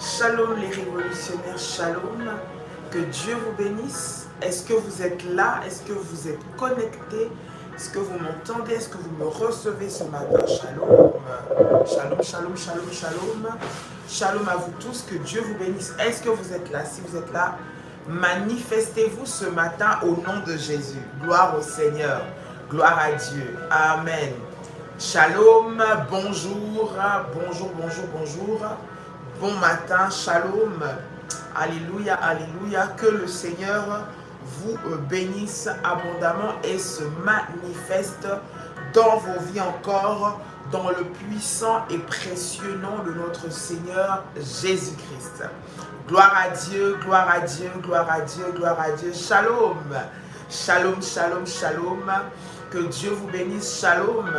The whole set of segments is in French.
Shalom les révolutionnaires, shalom. Que Dieu vous bénisse. Est-ce que vous êtes là? Est-ce que vous êtes connectés? Est-ce que vous m'entendez? Est-ce que vous me recevez ce matin? Shalom. Shalom, shalom, shalom, shalom. Shalom à vous tous. Que Dieu vous bénisse. Est-ce que vous êtes là? Si vous êtes là, manifestez-vous ce matin au nom de Jésus. Gloire au Seigneur. Gloire à Dieu. Amen. Shalom. Bonjour. Bonjour, bonjour, bonjour. Bon matin, shalom, alléluia, alléluia, que le Seigneur vous bénisse abondamment et se manifeste dans vos vies encore, dans le puissant et précieux nom de notre Seigneur Jésus-Christ. Gloire à Dieu, gloire à Dieu, gloire à Dieu, gloire à Dieu, shalom, shalom, shalom, shalom, que Dieu vous bénisse, shalom,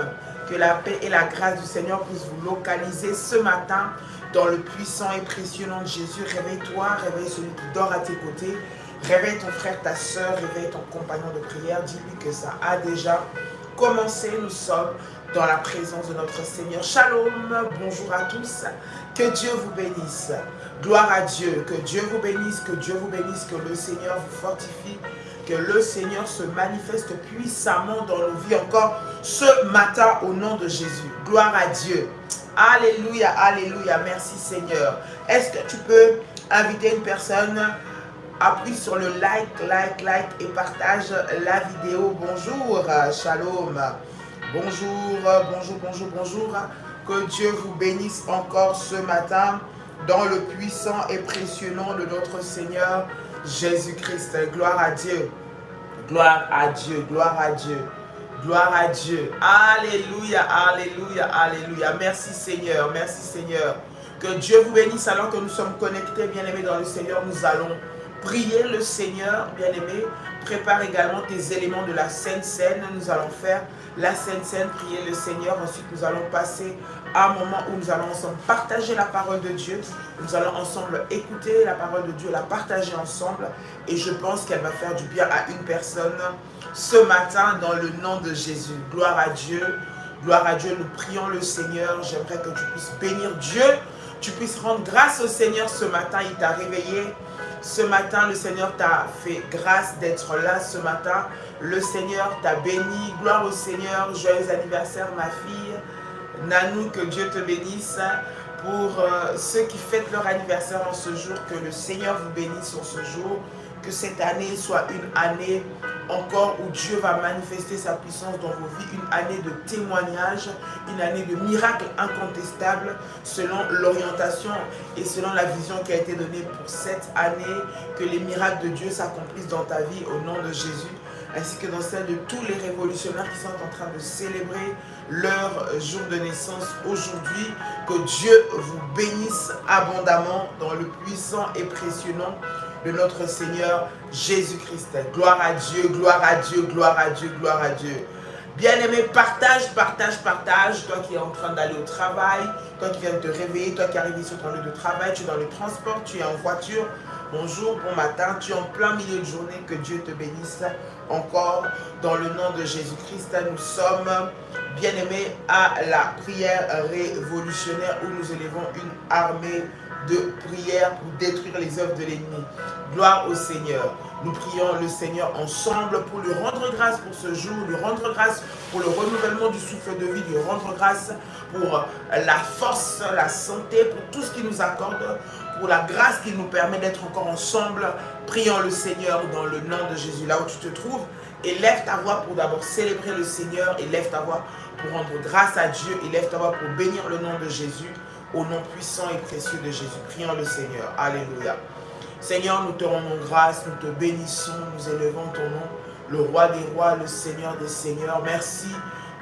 que la paix et la grâce du Seigneur puissent vous localiser ce matin, dans le puissant et précieux nom de Jésus. Réveille-toi, réveille celui qui dort à tes côtés. Réveille ton frère, ta soeur, réveille ton compagnon de prière. Dis-lui que ça a déjà commencé. Nous sommes dans la présence de notre Seigneur. Shalom, bonjour à tous. Que Dieu vous bénisse. Gloire à Dieu. Que Dieu vous bénisse, que Dieu vous bénisse, que le Seigneur vous fortifie. Que le Seigneur se manifeste puissamment dans nos vies encore ce matin au nom de Jésus. Gloire à Dieu. Alléluia, alléluia, merci Seigneur. Est-ce que tu peux inviter une personne? Appuie sur le like et partage la vidéo. Bonjour, shalom. Bonjour, bonjour, bonjour, bonjour. Que Dieu vous bénisse encore ce matin dans le puissant et précieux nom de notre Seigneur Jésus-Christ. Gloire à Dieu, gloire à Dieu, gloire à Dieu. Gloire à Dieu. Alléluia, alléluia, alléluia. Merci Seigneur, merci Seigneur. Que Dieu vous bénisse alors que nous sommes connectés, bien-aimés dans le Seigneur. Nous allons prier le Seigneur, bien-aimé. Prépare également tes éléments de la Sainte Seine. Nous allons faire la Sainte Seine, prier le Seigneur. Ensuite, nous allons passer à un moment où nous allons ensemble partager la parole de Dieu. Nous allons ensemble écouter la parole de Dieu, la partager ensemble. Et je pense qu'elle va faire du bien à une personne ce matin dans le nom de Jésus. Gloire à Dieu. Gloire à Dieu. Nous prions le Seigneur. J'aimerais que tu puisses bénir Dieu. Tu puisses rendre grâce au Seigneur ce matin. Il t'a réveillé. Ce matin, le Seigneur t'a fait grâce d'être là ce matin. Le Seigneur t'a béni. Gloire au Seigneur. Joyeux anniversaire, ma fille. Nanou, que Dieu te bénisse. Pour ceux qui fêtent leur anniversaire en ce jour, que le Seigneur vous bénisse en ce jour. Que cette année soit une année encore où Dieu va manifester sa puissance dans vos vies, une année de témoignage, une année de miracles incontestables selon l'orientation et selon la vision qui a été donnée pour cette année, que les miracles de Dieu s'accomplissent dans ta vie au nom de Jésus, ainsi que dans celle de tous les révolutionnaires qui sont en train de célébrer leur jour de naissance aujourd'hui. Que Dieu vous bénisse abondamment dans le puissant et précieux nom de notre Seigneur Jésus-Christ. Gloire à Dieu, gloire à Dieu, gloire à Dieu, gloire à Dieu. Bien-aimé, partage, partage, partage. Toi qui es en train d'aller au travail, toi qui viens de te réveiller, toi qui arrives sur ton lieu de travail, tu es dans le transport, tu es en voiture. Bonjour, bon matin, tu es en plein milieu de journée, que Dieu te bénisse encore dans le nom de Jésus-Christ. Nous sommes bien-aimés à la prière révolutionnaire où nous élevons une armée de prière pour détruire les œuvres de l'ennemi. Gloire au Seigneur. Nous prions le Seigneur ensemble pour lui rendre grâce pour ce jour, lui rendre grâce pour le renouvellement du souffle de vie, lui rendre grâce pour la force, la santé, pour tout ce qu'il nous accorde, pour la grâce qu'il nous permet d'être encore ensemble. Prions le Seigneur dans le nom de Jésus. Là où tu te trouves, élève ta voix pour d'abord célébrer le Seigneur, élève ta voix pour rendre grâce à Dieu, élève ta voix pour bénir le nom de Jésus. Au nom puissant et précieux de Jésus. Prions le Seigneur. Alléluia. Seigneur, nous te rendons grâce, nous te bénissons, nous élevons ton nom, le roi des rois, le Seigneur des seigneurs. Merci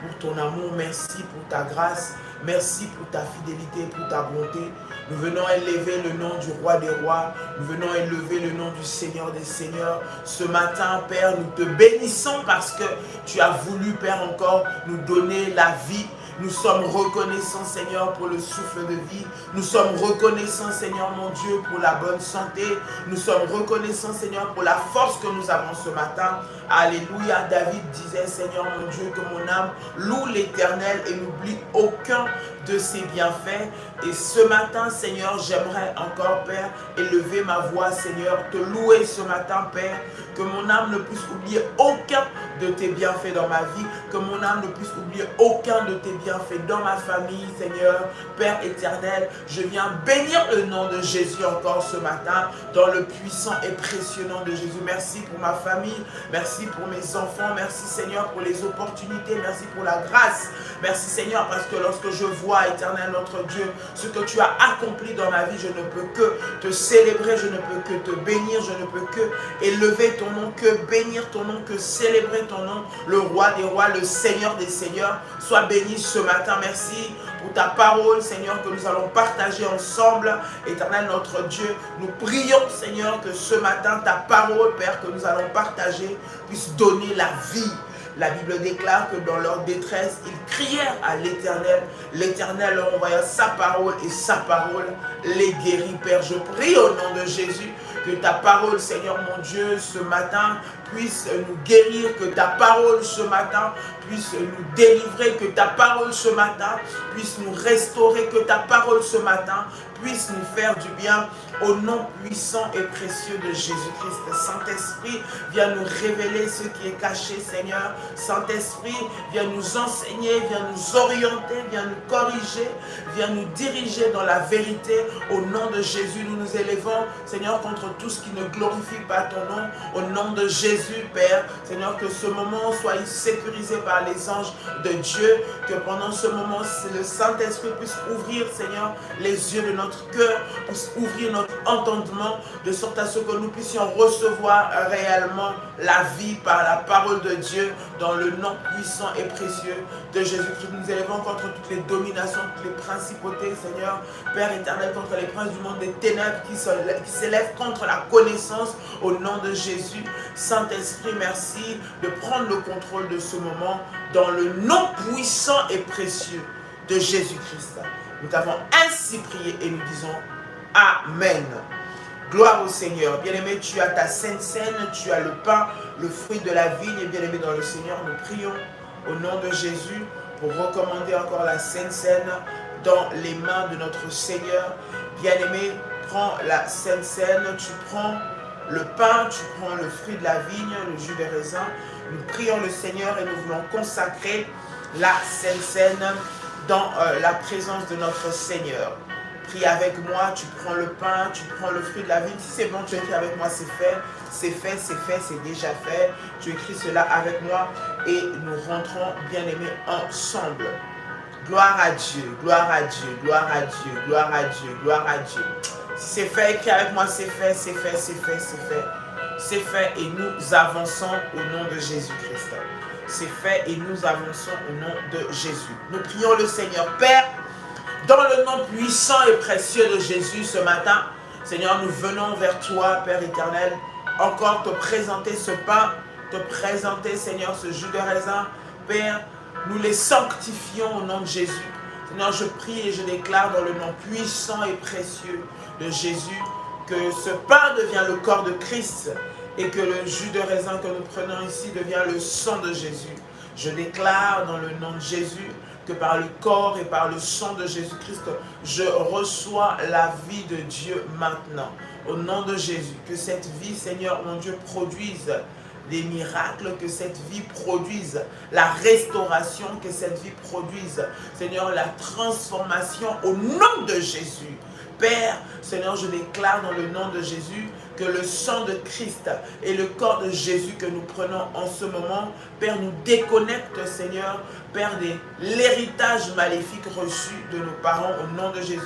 pour ton amour, merci pour ta grâce, merci pour ta fidélité, pour ta bonté. Nous venons élever le nom du roi des rois, nous venons élever le nom du Seigneur des seigneurs. Ce matin, Père, nous te bénissons parce que tu as voulu, Père, encore nous donner la vie. Nous sommes reconnaissants, Seigneur, pour le souffle de vie. Nous sommes reconnaissants, Seigneur, mon Dieu, pour la bonne santé. Nous sommes reconnaissants, Seigneur, pour la force que nous avons ce matin. Alléluia. David disait, Seigneur, mon Dieu, que mon âme loue l'Éternel et n'oublie aucun de ses bienfaits. Et ce matin, Seigneur, j'aimerais encore, Père, élever ma voix, Seigneur, te louer ce matin, Père, que mon âme ne puisse oublier aucun de tes bienfaits dans ma vie, que mon âme ne puisse oublier aucun de tes bienfaits dans ma famille, Seigneur, Père éternel. Je viens bénir le nom de Jésus encore ce matin, dans le puissant et précieux nom de Jésus. Merci pour ma famille, merci pour mes enfants, merci Seigneur pour les opportunités, merci pour la grâce, merci Seigneur parce que lorsque je vois, éternel notre Dieu, ce que tu as accompli dans ma vie, je ne peux que te célébrer, je ne peux que te bénir, je ne peux que élever ton nom, que bénir ton nom, que célébrer ton nom, le roi des rois, le Seigneur des seigneurs. Sois béni ce matin, merci pour ta parole, Seigneur, que nous allons partager ensemble. Éternel notre Dieu, nous prions, Seigneur, que ce matin, ta parole, Père, que nous allons partager, puisse donner la vie. La Bible déclare que dans leur détresse, ils crièrent à l'Éternel. L'Éternel leur envoya sa parole et sa parole les guérit. Père, je prie au nom de Jésus que ta parole, Seigneur mon Dieu, ce matin puisse nous guérir, que ta parole ce matin puisse nous délivrer, que ta parole ce matin puisse nous restaurer, que ta parole ce matin puisse nous faire du bien au nom puissant et précieux de Jésus-Christ. Saint-Esprit, viens nous révéler ce qui est caché, Seigneur. Saint-Esprit, viens nous enseigner, viens nous orienter, viens nous corriger, viens nous diriger dans la vérité. Au nom de Jésus, nous nous élevons, Seigneur, contre tout ce qui ne glorifie pas ton nom. Au nom de Jésus, Père, Seigneur, que ce moment soit sécurisé par les anges de Dieu, que pendant ce moment, le Saint-Esprit puisse ouvrir, Seigneur, les yeux de notre cœur, puisse ouvrir notre entendement, de sorte à ce que nous puissions recevoir réellement la vie par la parole de Dieu, dans le nom puissant et précieux de Jésus-Christ. Nous élevons contre toutes les dominations, toutes les principautés, Seigneur, Père éternel, contre les princes du monde des ténèbres qui s'élèvent contre la connaissance, au nom de Jésus. Saint-Esprit, merci de prendre le contrôle de ce moment, dans le nom puissant et précieux de Jésus-Christ. Nous t'avons ainsi prié et nous disons Amen. Gloire au Seigneur. Bien-aimé, tu as ta sainte scène, tu as le pain, le fruit de la vigne. Et bien-aimé dans le Seigneur, nous prions au nom de Jésus pour recommander encore la sainte scène dans les mains de notre Seigneur. Bien-aimé, prends la sainte scène, tu prends le pain, tu prends le fruit de la vigne, le jus des raisins. Nous prions le Seigneur et nous voulons consacrer la sainte scène dans la présence de notre Seigneur. Prie avec moi, tu prends le pain, tu prends le fruit de la vigne. Si c'est bon, tu écris avec moi, c'est fait, c'est fait, c'est fait, c'est déjà fait. Tu écris cela avec moi et nous rentrons, bien-aimés, ensemble. Gloire à Dieu, gloire à Dieu, gloire à Dieu, gloire à Dieu, gloire à Dieu. Si c'est fait, écris avec moi, c'est fait, c'est fait, c'est fait, c'est fait. C'est fait et nous avançons au nom de Jésus-Christ. C'est fait et nous avançons au nom de Jésus. Nous prions le Seigneur. Père, dans le nom puissant et précieux de Jésus ce matin, Seigneur, nous venons vers toi, Père éternel, encore te présenter ce pain, te présenter, Seigneur, ce jus de raisin. Père, nous les sanctifions au nom de Jésus. Seigneur, je prie et je déclare dans le nom puissant et précieux de Jésus que ce pain devient le corps de Christ et que le jus de raisin que nous prenons ici devient le sang de Jésus. Je déclare dans le nom de Jésus que par le corps et par le sang de Jésus-Christ, je reçois la vie de Dieu maintenant. Au nom de Jésus, que cette vie, Seigneur, mon Dieu, produise des miracles, que cette vie produise la restauration, que cette vie produise, Seigneur, la transformation au nom de Jésus. Père, Seigneur, je déclare dans le nom de Jésus que le sang de Christ et le corps de Jésus que nous prenons en ce moment, Père, nous déconnecte, Seigneur, Père, de l'héritage maléfique reçu de nos parents au nom de Jésus.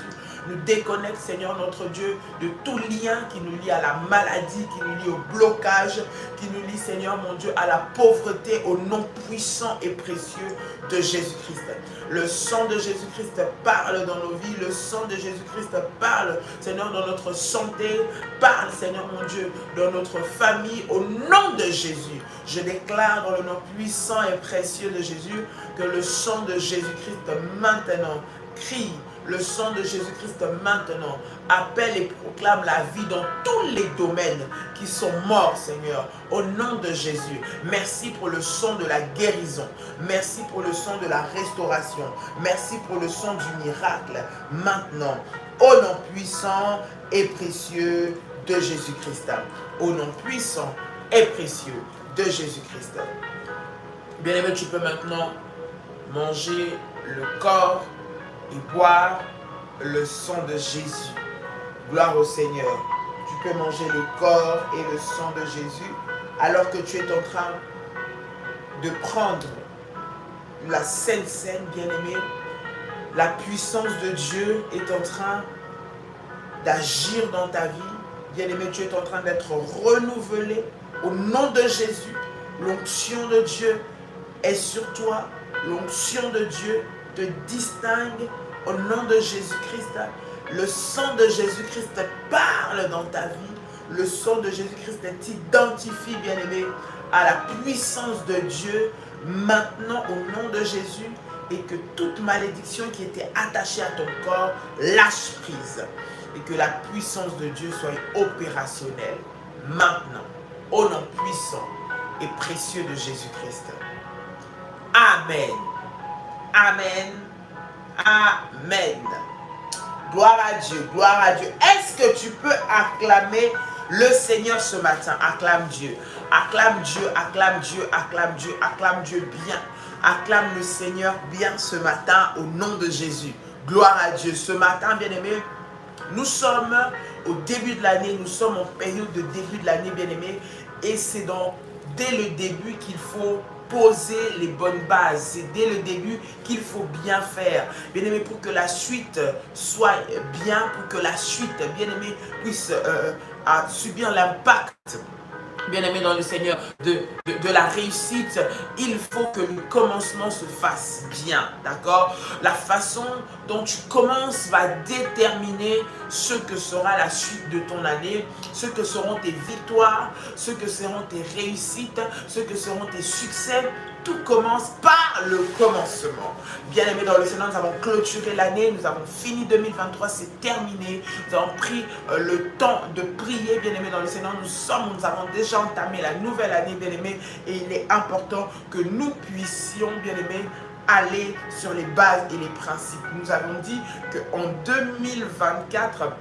nous déconnecte, Seigneur notre Dieu, de tout lien qui nous lie à la maladie, qui nous lie au blocage, qui nous lie, Seigneur mon Dieu, à la pauvreté, au nom puissant et précieux de Jésus-Christ. Le sang de Jésus-Christ parle dans nos vies, le sang de Jésus-Christ parle, Seigneur, dans notre santé, parle, Seigneur mon Dieu, dans notre famille, au nom de Jésus. Je déclare dans le nom puissant et précieux de Jésus que le sang de Jésus-Christ maintenant crie. Le sang de Jésus-Christ maintenant appelle et proclame la vie dans tous les domaines qui sont morts, Seigneur, au nom de Jésus. Merci pour le sang de la guérison. Merci pour le sang de la restauration. Merci pour le sang du miracle. Maintenant, au nom puissant et précieux de Jésus-Christ. Au nom puissant et précieux de Jésus-Christ. Bien-aimé, tu peux maintenant manger le corps et boire le sang de Jésus. Gloire au Seigneur. Tu peux manger le corps et le sang de Jésus alors que tu es en train de prendre la Sainte Seine, bien-aimé. La puissance de Dieu est en train d'agir dans ta vie. Bien-aimé, tu es en train d'être renouvelé au nom de Jésus. L'onction de Dieu est sur toi. L'onction de Dieu te distingue au nom de Jésus-Christ. Le sang de Jésus-Christ parle dans ta vie. Le sang de Jésus-Christ t'identifie, bien-aimé, à la puissance de Dieu maintenant au nom de Jésus, et que toute malédiction qui était attachée à ton corps lâche prise et que la puissance de Dieu soit opérationnelle maintenant au nom puissant et précieux de Jésus-Christ. Amen. Amen. Amen. Gloire à Dieu, gloire à Dieu. Est-ce que tu peux acclamer le Seigneur ce matin? Acclame Dieu. Acclame Dieu, acclame Dieu, acclame Dieu, acclame Dieu bien. Acclame le Seigneur bien ce matin au nom de Jésus. Gloire à Dieu. Ce matin, bien-aimé, nous sommes au début de l'année, nous sommes en période de début de l'année, bien-aimé, et c'est donc dès le début qu'il faut poser les bonnes bases. C'est dès le début qu'il faut bien faire. Bien-aimé, pour que la suite soit bien, pour que la suite, bien-aimé, puisse subir l'impact, bien-aimé dans le Seigneur, de la réussite, il faut que le commencement se fasse bien, d'accord? La façon dont tu commences va déterminer ce que sera la suite de ton année, ce que seront tes victoires, ce que seront tes réussites, ce que seront tes succès. Tout commence par le commencement. Bien-aimés dans le Seigneur, nous avons clôturé l'année, nous avons fini 2023, c'est terminé. Nous avons pris le temps de prier, bien-aimés dans le Seigneur. Nous avons déjà entamé la nouvelle année, bien-aimés, et il est important que nous puissions, bien-aimés, aller sur les bases et les principes. Nous avons dit qu'en 2024,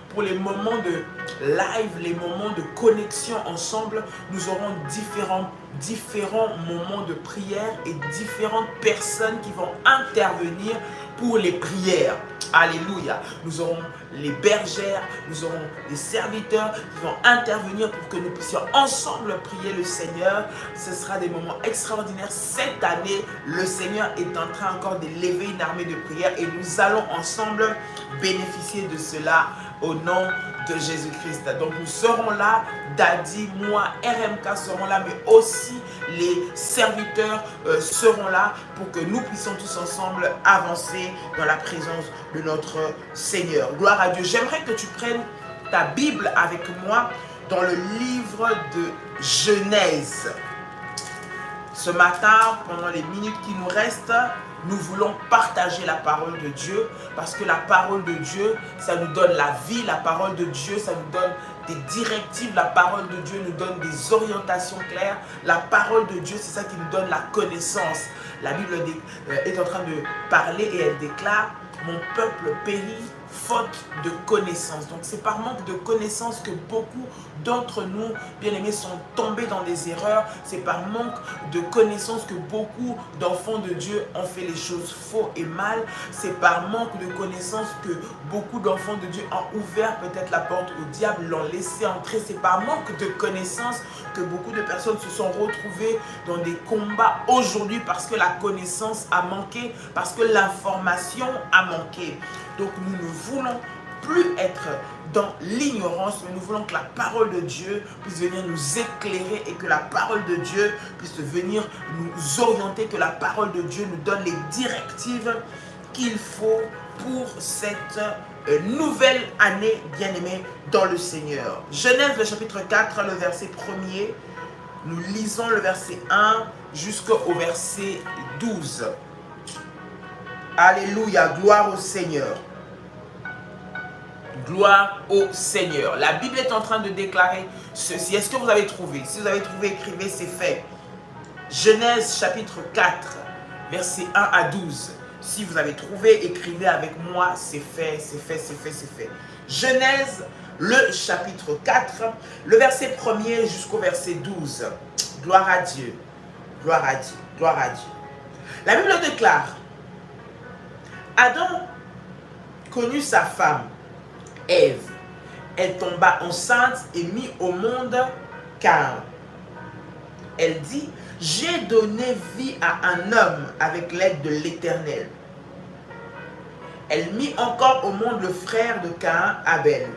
pour les moments de live, les moments de connexion ensemble, nous aurons différents moments de prière et différentes personnes qui vont intervenir pour les prières. Alléluia. Nous aurons les bergères, nous aurons les serviteurs qui vont intervenir pour que nous puissions ensemble prier le Seigneur. Ce sera des moments extraordinaires. Cette année, le Seigneur est en train encore d'élever une armée de prière et nous allons ensemble bénéficier de cela au nom de Jésus-Christ. Donc nous serons là, Daddy, moi, RMK seront là, mais aussi les serviteurs seront là pour que nous puissions tous ensemble avancer dans la présence de notre Seigneur. Gloire à Dieu. J'aimerais que tu prennes ta Bible avec moi dans le livre de Genèse. Ce matin, pendant les minutes qui nous restent, nous voulons partager la parole de Dieu parce que la parole de Dieu, ça nous donne la vie. La parole de Dieu, ça nous donne des directives. La parole de Dieu nous donne des orientations claires. La parole de Dieu, c'est ça qui nous donne la connaissance. La Bible est en train de parler et elle déclare « Mon peuple périt faute de connaissance ». Donc c'est par manque de connaissance que beaucoup d'entre nous, bien-aimés, sont tombés dans des erreurs. C'est par manque de connaissance que beaucoup d'enfants de Dieu ont fait les choses faux et mal. C'est par manque de connaissance que beaucoup d'enfants de Dieu ont ouvert peut-être la porte au diable, l'ont laissé entrer. C'est par manque de connaissance que beaucoup de personnes se sont retrouvées dans des combats aujourd'hui parce que la connaissance a manqué, parce que l'information a manqué. Donc nous ne voulons plus être dans l'ignorance, mais nous voulons que la parole de Dieu puisse venir nous éclairer et que la parole de Dieu puisse venir nous orienter, que la parole de Dieu nous donne les directives qu'il faut pour cette nouvelle année bien-aimée dans le Seigneur. Genèse, le chapitre 4, le verset 1er, nous lisons le verset 1 jusqu'au verset 12. Alléluia, gloire au Seigneur. Gloire au Seigneur. La Bible est en train de déclarer ceci. Est-ce que vous avez trouvé? Si vous avez trouvé, écrivez, c'est fait. Genèse chapitre 4, verset 1 à 12. Si vous avez trouvé, écrivez avec moi, c'est fait, c'est fait, c'est fait, c'est fait. Genèse, le chapitre 4, le verset 1er jusqu'au verset 12. Gloire à Dieu, gloire à Dieu, gloire à Dieu. La Bible déclare, Adam connut sa femme, Ève. Elle tomba enceinte et mit au monde Caïn. Elle dit, j'ai donné vie à un homme avec l'aide de l'Éternel. Elle mit encore au monde le frère de Caïn, Abel.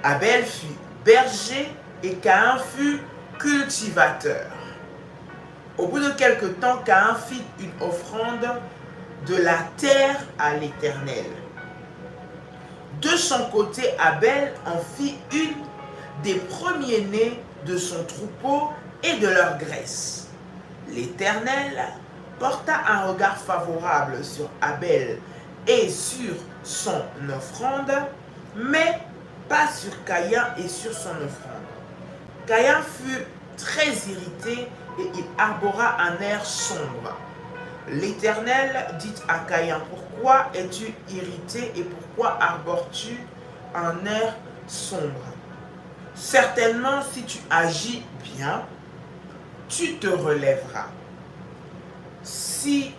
Abel fut berger et Caïn fut cultivateur. Au bout de quelque temps, Caïn fit une offrande de la terre à l'Éternel. De son côté, Abel en fit une des premiers-nés de son troupeau et de leur graisse. L'Éternel porta un regard favorable sur Abel et sur son offrande, mais pas sur Caïn et sur son offrande. Caïn fut très irrité et il arbora un air sombre. L'Éternel dit à Caïn, pourquoi es-tu irrité et pourquoi arbores-tu un air sombre? Certainement, si tu agis bien, tu te relèveras. Si,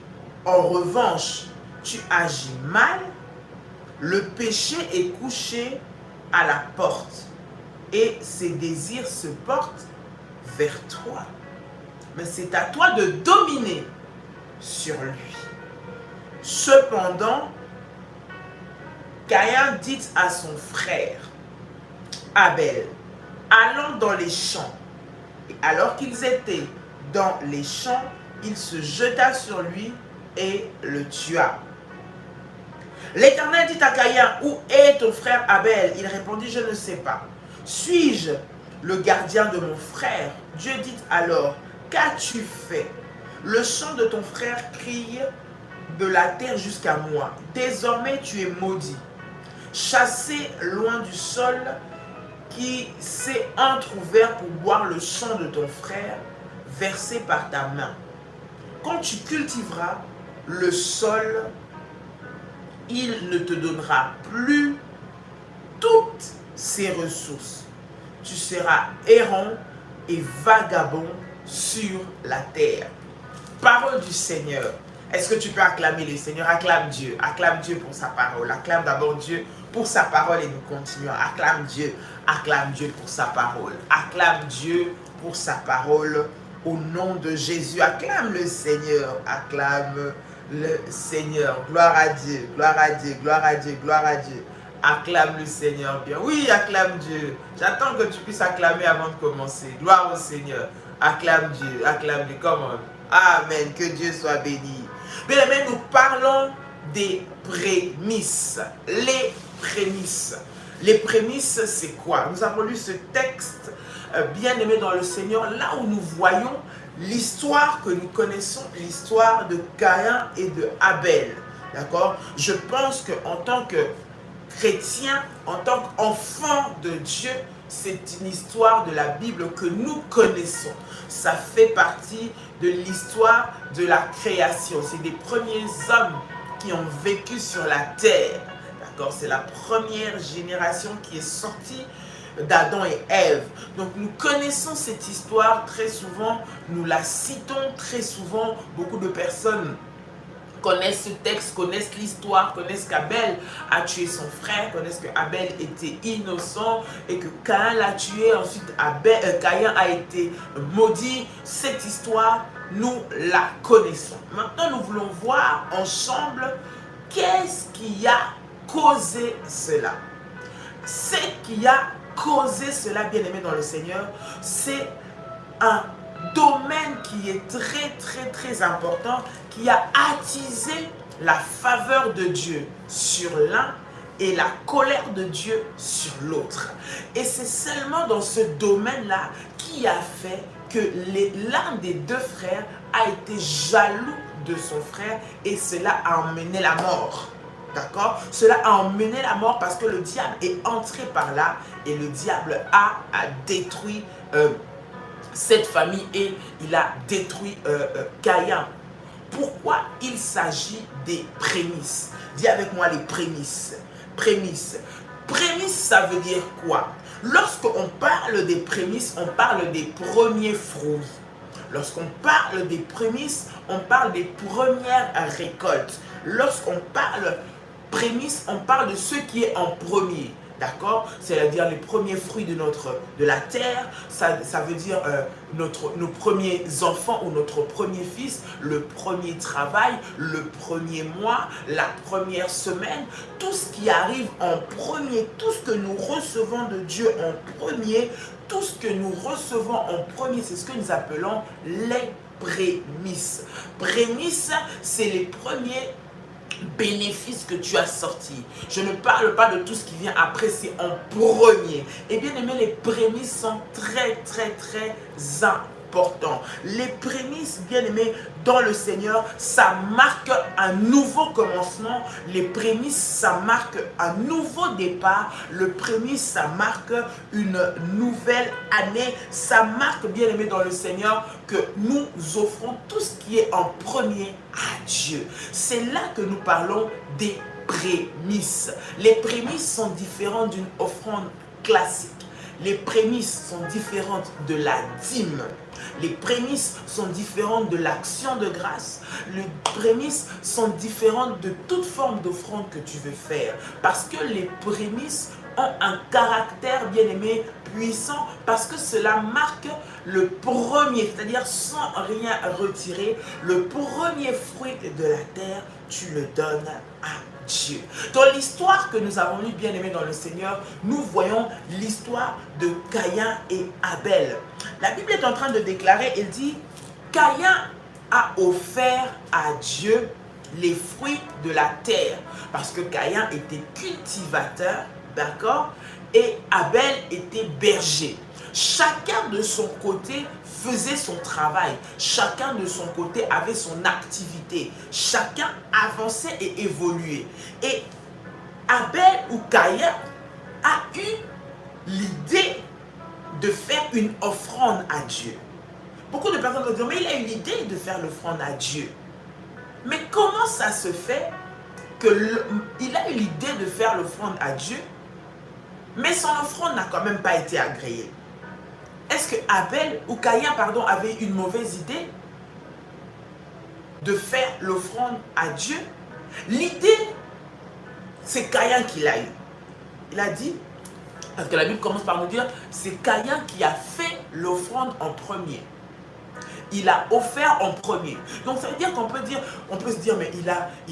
en revanche, tu agis mal, le péché est couché à la porte et ses désirs se portent vers toi. Mais c'est à toi de dominer sur lui. Cependant, Caïn dit à son frère Abel, allons dans les champs. Et alors qu'ils étaient dans les champs, il se jeta sur lui et le tua. L'Éternel dit à Caïn, où est ton frère Abel? Il répondit, je ne sais pas. Suis-je le gardien de mon frère? Dieu dit alors, qu'as-tu fait? Le chant de ton frère crie de la terre jusqu'à moi. Désormais tu es maudit, chassé loin du sol qui s'est entrouvert pour boire le sang de ton frère versé par ta main. Quand tu cultiveras le sol, il ne te donnera plus toutes ses ressources. Tu seras errant et vagabond sur la terre. Parole du Seigneur. Est-ce que tu peux acclamer le Seigneur? Acclame Dieu pour sa parole. Acclame d'abord Dieu pour sa parole et nous continuons. Acclame Dieu pour sa parole. Acclame Dieu pour sa parole au nom de Jésus. Acclame le Seigneur, acclame le Seigneur. Gloire à Dieu, gloire à Dieu, gloire à Dieu, gloire à Dieu. Acclame le Seigneur bien. Oui, acclame Dieu. J'attends que tu puisses acclamer avant de commencer. Gloire au Seigneur. Acclame Dieu, comment? Amen, que Dieu soit béni. Bien aimé, nous parlons des prémices. Les prémices. Les prémices, c'est quoi? Nous avons lu ce texte bien aimé dans le Seigneur, là où nous voyons l'histoire que nous connaissons, l'histoire de Caïn et de Abel. D'accord? Je pense qu'en tant que chrétien, en tant qu'enfant de Dieu, c'est une histoire de la Bible que nous connaissons. Ça fait partie de l'histoire de la création. C'est des premiers hommes qui ont vécu sur la terre. D'accord? C'est la première génération qui est sortie d'Adam et Ève. Donc nous connaissons cette histoire très souvent, nous la citons très souvent. Beaucoup de personnes connaissent ce texte, connaissent l'histoire, connaissent qu'Abel a tué son frère, connaissent qu'Abel était innocent et que Caïn l'a tué. Ensuite, Caïn a été maudit. Cette histoire, nous la connaissons. Maintenant, nous voulons voir ensemble qu'est-ce qu'il y a causé cela? Ce qui a causé cela, bien-aimé dans le Seigneur, c'est un domaine qui est très important, qui a attisé la faveur de Dieu sur l'un et la colère de Dieu sur l'autre. Et c'est seulement dans ce domaine-là qui a fait que l'un des deux frères a été jaloux de son frère et cela a emmené la mort. D'accord? Cela a emmené la mort parce que le diable est entré par là et le diable a détruit cette famille et il a détruit Caïn. Pourquoi? Il s'agit des prémices. Dis avec moi les prémices. Prémices. Prémices, ça veut dire quoi? Lorsqu'on parle des prémices, on parle des premiers fruits. Lorsqu'on parle des prémices, on parle des premières récoltes. Lorsqu'on parle prémices, on parle de ce qui est en premier. D'accord? C'est-à-dire les premiers fruits de la terre, ça veut dire nos premiers enfants ou notre premier fils, le premier travail, le premier mois, la première semaine, tout ce qui arrive en premier, tout ce que nous recevons de Dieu en premier, tout ce que nous recevons en premier, c'est ce que nous appelons les prémices. Prémices, c'est les premiers bénéfices que tu as sortis. Je ne parle pas de tout ce qui vient après, c'est en premier. Et bien aimé, les prémices sont très importants. Les prémices, bien aimés, dans le Seigneur, ça marque un nouveau commencement. Les prémices, ça marque un nouveau départ. Le prémice, ça marque une nouvelle année. Ça marque, bien aimé, dans le Seigneur, que nous offrons tout ce qui est en premier à Dieu. C'est là que nous parlons des prémices. Les prémices sont différentes d'une offrande classique. Les prémices sont différentes de la dîme. Les prémices sont différentes de l'action de grâce. Les prémices sont différentes de toute forme d'offrande que tu veux faire. Parce que les prémices ont un caractère, bien aimé, puissant. Parce que cela marque le premier, c'est-à-dire sans rien retirer, le premier fruit de la terre, tu le donnes à Dieu. Dans l'histoire que nous avons lue, bien aimé dans le Seigneur, nous voyons l'histoire de Caïn et Abel. La Bible est en train de déclarer, elle dit, Caïn a offert à Dieu les fruits de la terre. Parce que Caïn était cultivateur, d'accord, et Abel était berger. Chacun de son côté faisait son travail. Chacun de son côté avait son activité. Chacun avançait et évoluait. Et Abel ou Caïn a eu l'idée de faire une offrande à Dieu. Beaucoup de personnes vont dire, mais il a eu l'idée de faire l'offrande à Dieu. Mais comment ça se fait qu'il a eu l'idée de faire l'offrande à Dieu, mais son offrande n'a quand même pas été agréée? Est-ce que Abel ou Caïn, pardon, avait une mauvaise idée de faire l'offrande à Dieu? L'idée, c'est Caïn qui l'a eu. Il a dit, parce que la Bible commence par nous dire, c'est Caïn qui a fait l'offrande en premier. Il a offert en premier. Donc ça veut dire qu'on peut dire, on peut se dire, mais il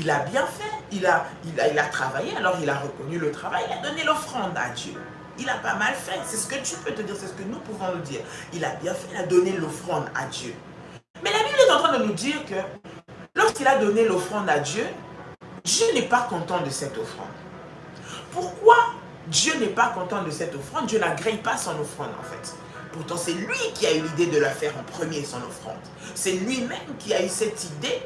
a bien fait, il a travaillé, alors il a reconnu le travail, il a donné l'offrande à Dieu. Il a pas mal fait, c'est ce que tu peux te dire, c'est ce que nous pouvons nous dire. Il a bien fait, il a donné l'offrande à Dieu. Mais la Bible est en train de nous dire que lorsqu'il a donné l'offrande à Dieu, Dieu n'est pas content de cette offrande. Pourquoi Dieu n'est pas content de cette offrande? Dieu n'agrée pas son offrande en fait. Pourtant, c'est lui qui a eu l'idée de la faire en premier, son offrande. C'est lui-même qui a eu cette idée,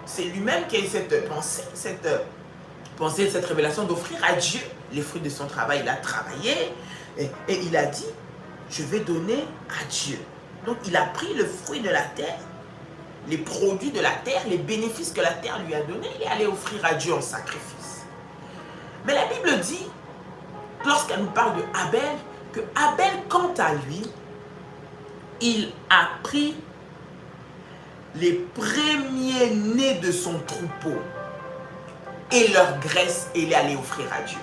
c'est lui-même qui a eu cette pensée, cette révélation d'offrir à Dieu les fruits de son travail. Il a travaillé et il a dit, je vais donner à Dieu. Donc, il a pris le fruit de la terre, les produits de la terre, les bénéfices que la terre lui a donnés, il est allé offrir à Dieu en sacrifice. Mais la Bible dit, lorsqu'elle nous parle de Abel, que Abel, quant à lui, il a pris les premiers-nés de son troupeau et leur graisse et il est allé offrir à Dieu.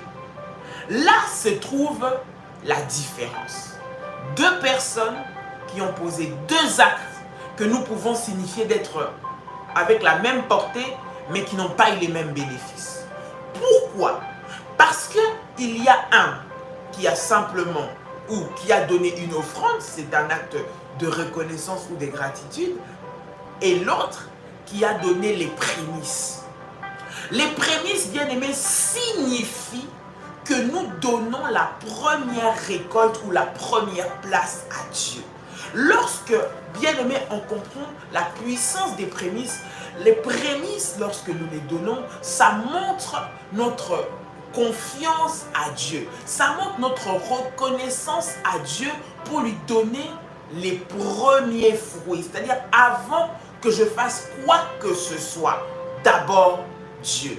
Là se trouve la différence. Deux personnes qui ont posé deux actes que nous pouvons signifier d'être avec la même portée mais qui n'ont pas eu les mêmes bénéfices. Pourquoi? Parce qu'il y a un qui a simplement ou qui a donné une offrande, c'est un acte de reconnaissance ou de gratitude, et l'autre qui a donné les prémices. Les prémices, bien aimés, signifient que nous donnons la première récolte ou la première place à Dieu. Lorsque, bien aimé, on comprend la puissance des prémices, les prémices, lorsque nous les donnons, ça montre notre confiance à Dieu. Ça montre notre reconnaissance à Dieu pour lui donner les premiers fruits. C'est-à-dire, avant que je fasse quoi que ce soit, d'abord Dieu.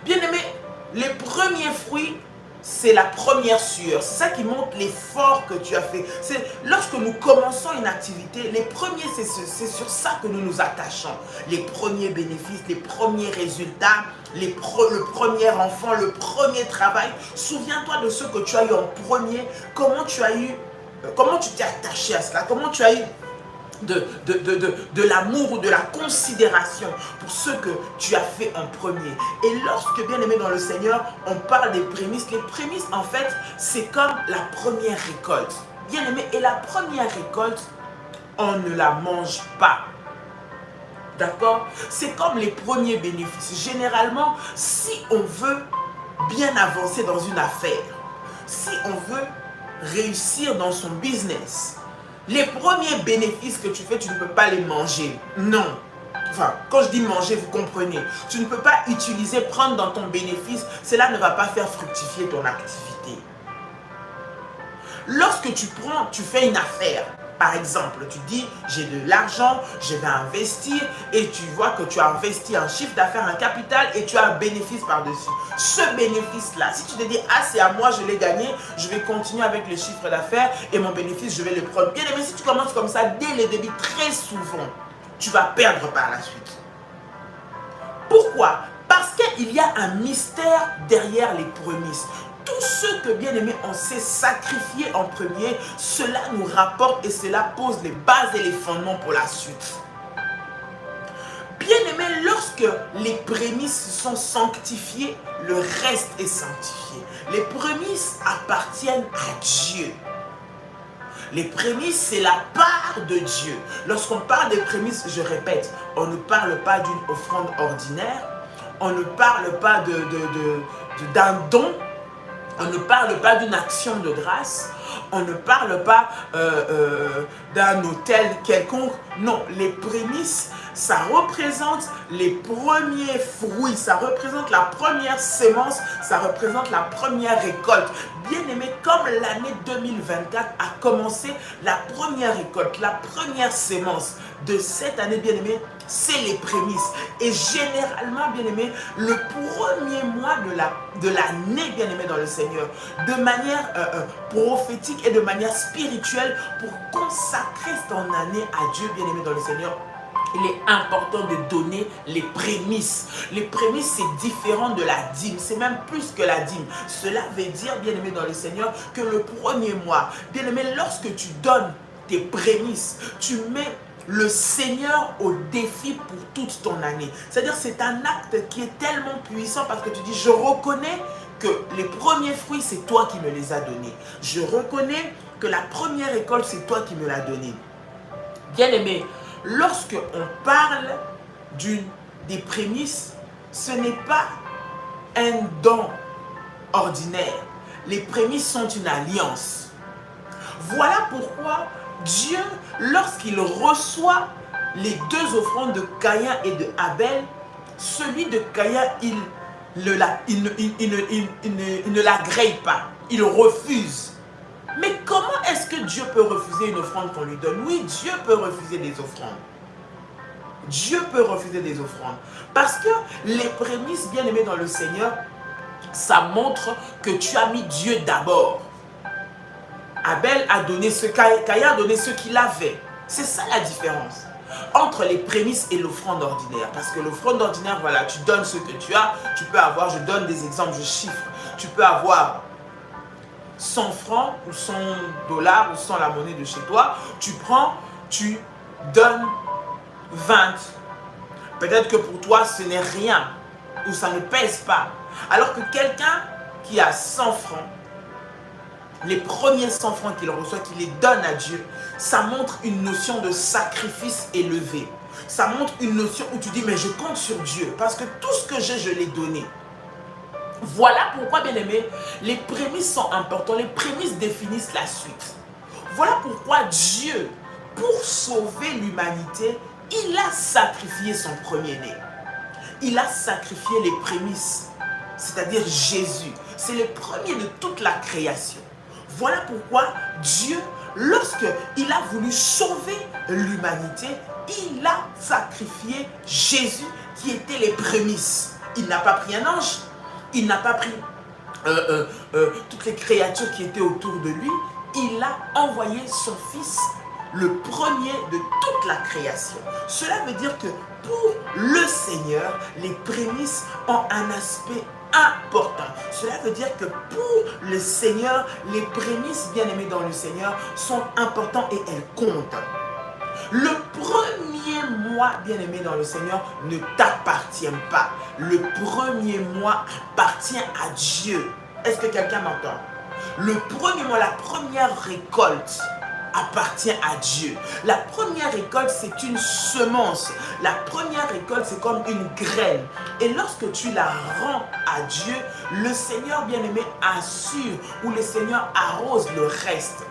Bien aimé, les premiers fruits, c'est la première sueur. C'est ça qui montre l'effort que tu as fait. C'est lorsque nous commençons une activité, les premiers, c'est sur ça que nous nous attachons. Les premiers bénéfices, les premiers résultats, le premier enfant, le premier travail. Souviens-toi de ce que tu as eu en premier. Comment tu t'es attaché à cela. Comment tu as eu de l'amour ou de la considération pour ce que tu as fait en premier. Et lorsque, bien aimé dans le Seigneur, on parle des prémices, les prémices en fait c'est comme la première récolte, bien aimé, et la première récolte on ne la mange pas, d'accord? C'est comme les premiers bénéfices. Généralement, si on veut bien avancer dans une affaire, si on veut réussir dans son business, les premiers bénéfices que tu fais, tu ne peux pas les manger. Non. Enfin, quand je dis manger, vous comprenez. Tu ne peux pas utiliser, prendre dans ton bénéfice. Cela ne va pas faire fructifier ton activité. Lorsque tu fais une affaire, par exemple, tu dis, j'ai de l'argent, je vais investir, et tu vois que tu as investi un chiffre d'affaires, un capital, et tu as un bénéfice par-dessus. Ce bénéfice-là, si tu te dis, ah, c'est à moi, je l'ai gagné, je vais continuer avec le chiffre d'affaires, et mon bénéfice, je vais le prendre. Bien aimé, si tu commences comme ça, dès le début, très souvent, tu vas perdre par la suite. Pourquoi? Parce qu'il y a un mystère derrière les prémices. Tout ce que, bien aimé, on s'est sacrifié en premier, cela nous rapporte et cela pose les bases et les fondements pour la suite. Bien aimé, lorsque les prémices sont sanctifiées, le reste est sanctifié. Les prémices appartiennent à Dieu. Les prémices, c'est la part de Dieu. Lorsqu'on parle des prémices, je répète, on ne parle pas d'une offrande ordinaire, on ne parle pas d'un don, on ne parle pas d'une action de grâce, on ne parle pas d'un autel quelconque. Non, les prémices, ça représente les premiers fruits, ça représente la première sémence, ça représente la première récolte. Bien aimé, comme l'année 2024 a commencé, la première récolte, la première sémence de cette année, bien aimé, c'est les prémices. Et généralement, bien aimé, le premier mois de l'année, bien aimé dans le Seigneur, de manière prophétique et de manière spirituelle, pour consacrer ton année à Dieu, bien aimé dans le Seigneur, il est important de donner les prémices. Les prémices, c'est différent de la dîme. C'est même plus que la dîme. Cela veut dire, bien aimé dans le Seigneur, que le premier mois, bien aimé, lorsque tu donnes tes prémices, tu mets le Seigneur au défi pour toute ton année. C'est-à-dire, c'est un acte qui est tellement puissant parce que tu dis, je reconnais que les premiers fruits, c'est toi qui me les as donnés. Je reconnais que la première récolte, c'est toi qui me l'as donnée. Bien aimé, lorsque on parle des prémices, ce n'est pas un don ordinaire. Les prémices sont une alliance. Voilà pourquoi Dieu, lorsqu'il reçoit les deux offrandes de Caïn et de Abel, celui de Caïn, il ne l'agrée pas, il refuse. Mais comment est-ce que Dieu peut refuser une offrande qu'on lui donne? Oui, Dieu peut refuser des offrandes. Dieu peut refuser des offrandes. Parce que les prémices, bien aimées dans le Seigneur, ça montre que tu as mis Dieu d'abord. Abel a donné ce Caïn a donné ce qu'il avait. C'est ça la différence entre les prémices et l'offrande ordinaire. Parce que l'offrande ordinaire, voilà, tu donnes ce que tu as. Tu peux avoir, je donne des exemples, je chiffre. Tu peux avoir 100 francs ou 100 dollars ou 100 la monnaie de chez toi. Tu prends, tu donnes 20. Peut-être que pour toi, ce n'est rien ou ça ne pèse pas. Alors que quelqu'un qui a 100 francs, les premiers 100 francs qu'il reçoit, qu'il les donne à Dieu, ça montre une notion de sacrifice élevé. Ça montre une notion où tu dis, mais je compte sur Dieu, parce que tout ce que j'ai, je l'ai donné. Voilà pourquoi, bien aimé, les prémices sont importantes. Les prémices définissent la suite. Voilà pourquoi Dieu, pour sauver l'humanité, il a sacrifié son premier-né. Il a sacrifié les prémices, c'est-à-dire Jésus. C'est le premier de toute la création. Voilà pourquoi Dieu, lorsqu'il a voulu sauver l'humanité, il a sacrifié Jésus qui était les prémices. Il n'a pas pris un ange, il n'a pas pris toutes les créatures qui étaient autour de lui. Il a envoyé son fils, le premier de toute la création. Cela veut dire que pour le Seigneur, les prémices ont un aspect important. Cela veut dire que pour le Seigneur, les prémices, bien aimées dans le Seigneur, sont importantes et elles comptent. Le premier mois, bien aimé dans le Seigneur, ne t'appartient pas. Le premier mois appartient à Dieu. Est-ce que quelqu'un m'entend? Le premier mois, la première récolte appartient à Dieu. La première récolte, c'est une semence. La première récolte, c'est comme une graine. Et lorsque tu la rends à Dieu, le Seigneur bien-aimé assure ou le Seigneur arrose le reste.